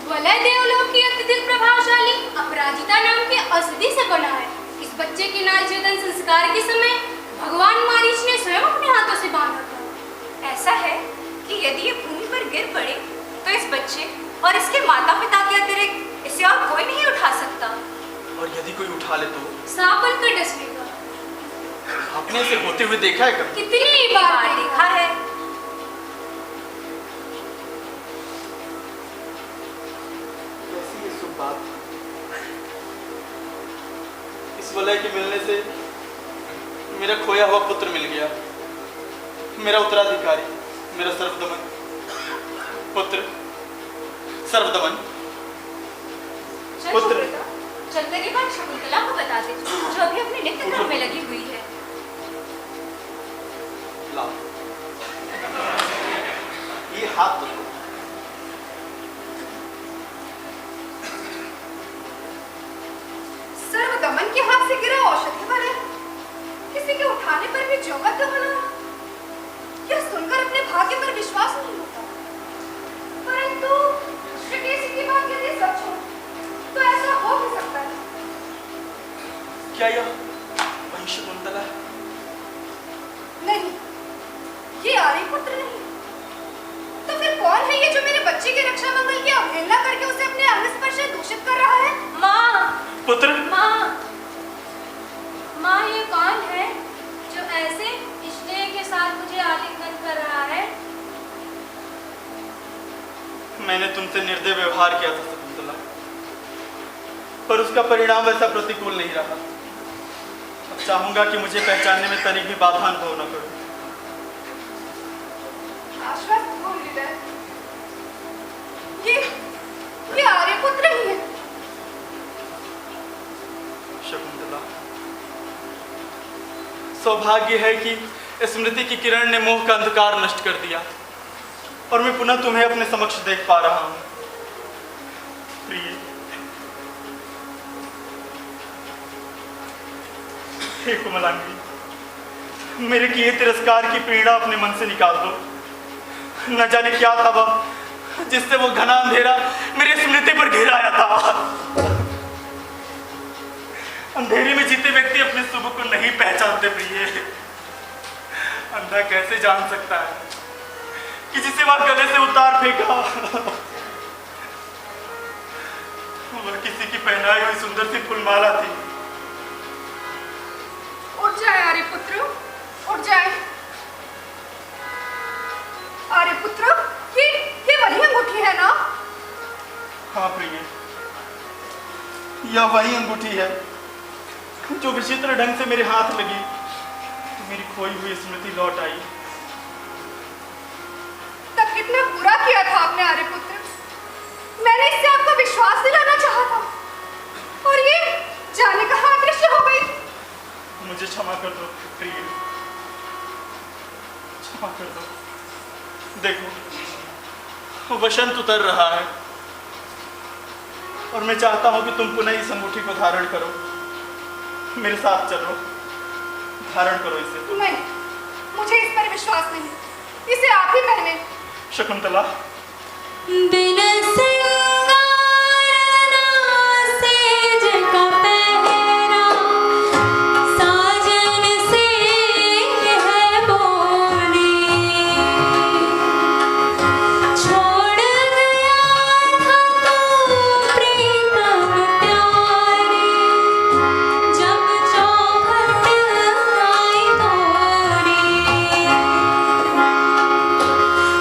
वलय देवलोक की अत्यधिक प्रभावशाली अपराजिता नाम के औषधि से बना है। इस बच्चे के नाल चेतन संस्कार के समय भगवान मारीच ने स्वयं अपने हाथों से बांधा था। ऐसा है कि यदि ये भूमि पर गिर पड़े तो इस बच्चे और इसके माता पिता के अतिरिक्त इसे और कोई नहीं उठा सकता। और यदि कोई उठा ले तो सांप बनकर डस लेगा। आपने इसे होते हुए देखा है कभी? कितनी बार देखा है। कैसी ये शुभ बात। इस वलय के मिलने से मेरा खोया हुआ पुत्र मिल गया, मेरा उत्तराधिकारी, मेरा सर्वदमन पुत्र, सर्वदमन पुत्र। चलते के बाद शकुंतला को बता दे, जो अभी अपने नित्य क्रम में लगी हुई है। लाओ, ये हाथ तो लो। सर्वदमन के हाथ से गिरा औषधि पर है, किसी के उठाने पर भी ज्यों का त्यों बना। यह सुनकर अपने भाग्य पर विश्वास नहीं होता, परंतु श्रीकेशी की बात यदि सच हो तो ऐसा हो भी सकता है। क्या यह वही शकुंतला है? नहीं, ये आर्यपुत्र नहीं। तो फिर कौन है ये जो मेरे बच्चे के रक्षा मंगल की अवहेलना करके उसे अपने अंग स्पर्श से दूषित कर रहा है? माँ, पुत्र, माँ ये कौन है जो ऐसे स्नेह के साथ मुझे आलिंगन कर रहा है? मैंने तुमसे निर्दय व्यवहार किया था शकुंतला, पर उसका परिणाम वैसा प्रतिकूल नहीं रहा। अब चाहूंगा कि मुझे पहचानने में तनिक भी बाधा अनुभव न करो। आश्वस्त हो हृदय, ये आर्यपुत्र ही है। शकुंतला, सौभाग्य है कि स्मृति की किरण ने मोह का अंधकार नष्ट कर दिया और मैं पुनः तुम्हें अपने समक्ष देख पा रहा हूं। प्रिय, हे कोमलांगी, मेरे किए तिरस्कार की पीड़ा अपने मन से निकाल दो। न जाने क्या था वह जिससे वो घना अंधेरा मेरी स्मृति पर घेर आया था। अंधेरे में जीते व्यक्ति अपने सुबह को नहीं पहचानते प्रिय। अंधा कैसे जान सकता है कि जिसे वह गले से उतार फेंका वह किसी की पहनाई हुई सुंदर सी फूलमाला थी। उठ जाए आर्यपुत्र, उठ जाए। आर्यपुत्र, ये वही अंगूठी है ना? हाँ प्रिय, यह वही अंगूठी है जो विचित्र ढंग से मेरे हाथ लगी तो मेरी खोई हुई स्मृति लौट आई। तब कितना बुरा किया था आपने आर्यपुत्र। मैंने इससे आपको विश्वास दिलाना चाहा था और ये जाने कहां अदृश्य हो गई। मुझे क्षमा कर दो प्रिय, क्षमा कर दो। देखो, वसंत उतर रहा है और मैं चाहता हूं कि तुम पुनः इस अंगूठी को धारण करो। मेरे साथ चलो, धारण करो इसे। नहीं, मुझे इस पर विश्वास नहीं, इसे आप ही पहने। शकुंतला, बिन सिंगारना सेज का पहरा, साजन से है बोली, छोड़ गया था तो प्रीतम प्यारी, जब चौखट आई तोरी,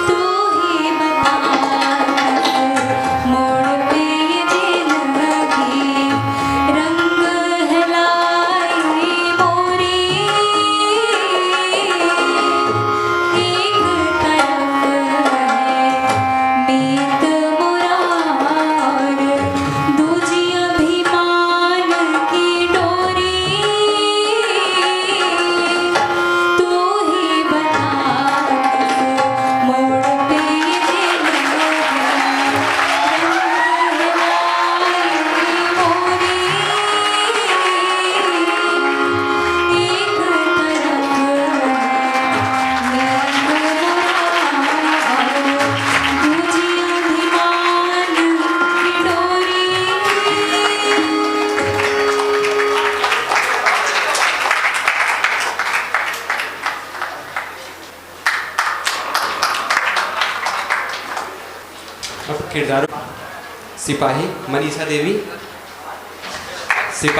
तू ही बता मोड़ पे ये जिंदगी रंग है लाई मोरी, एक तरफ है बीत मुरार, दूजी अभिमान की डोरी, तू ही बता मोड़ पे ये जिंदगी रंग है लाई मोरी, एक तरफ नींद मुरार, दूजी अभिमान की डोरी। अब किरदारों सिपाही मनीषा देवी, सिपाही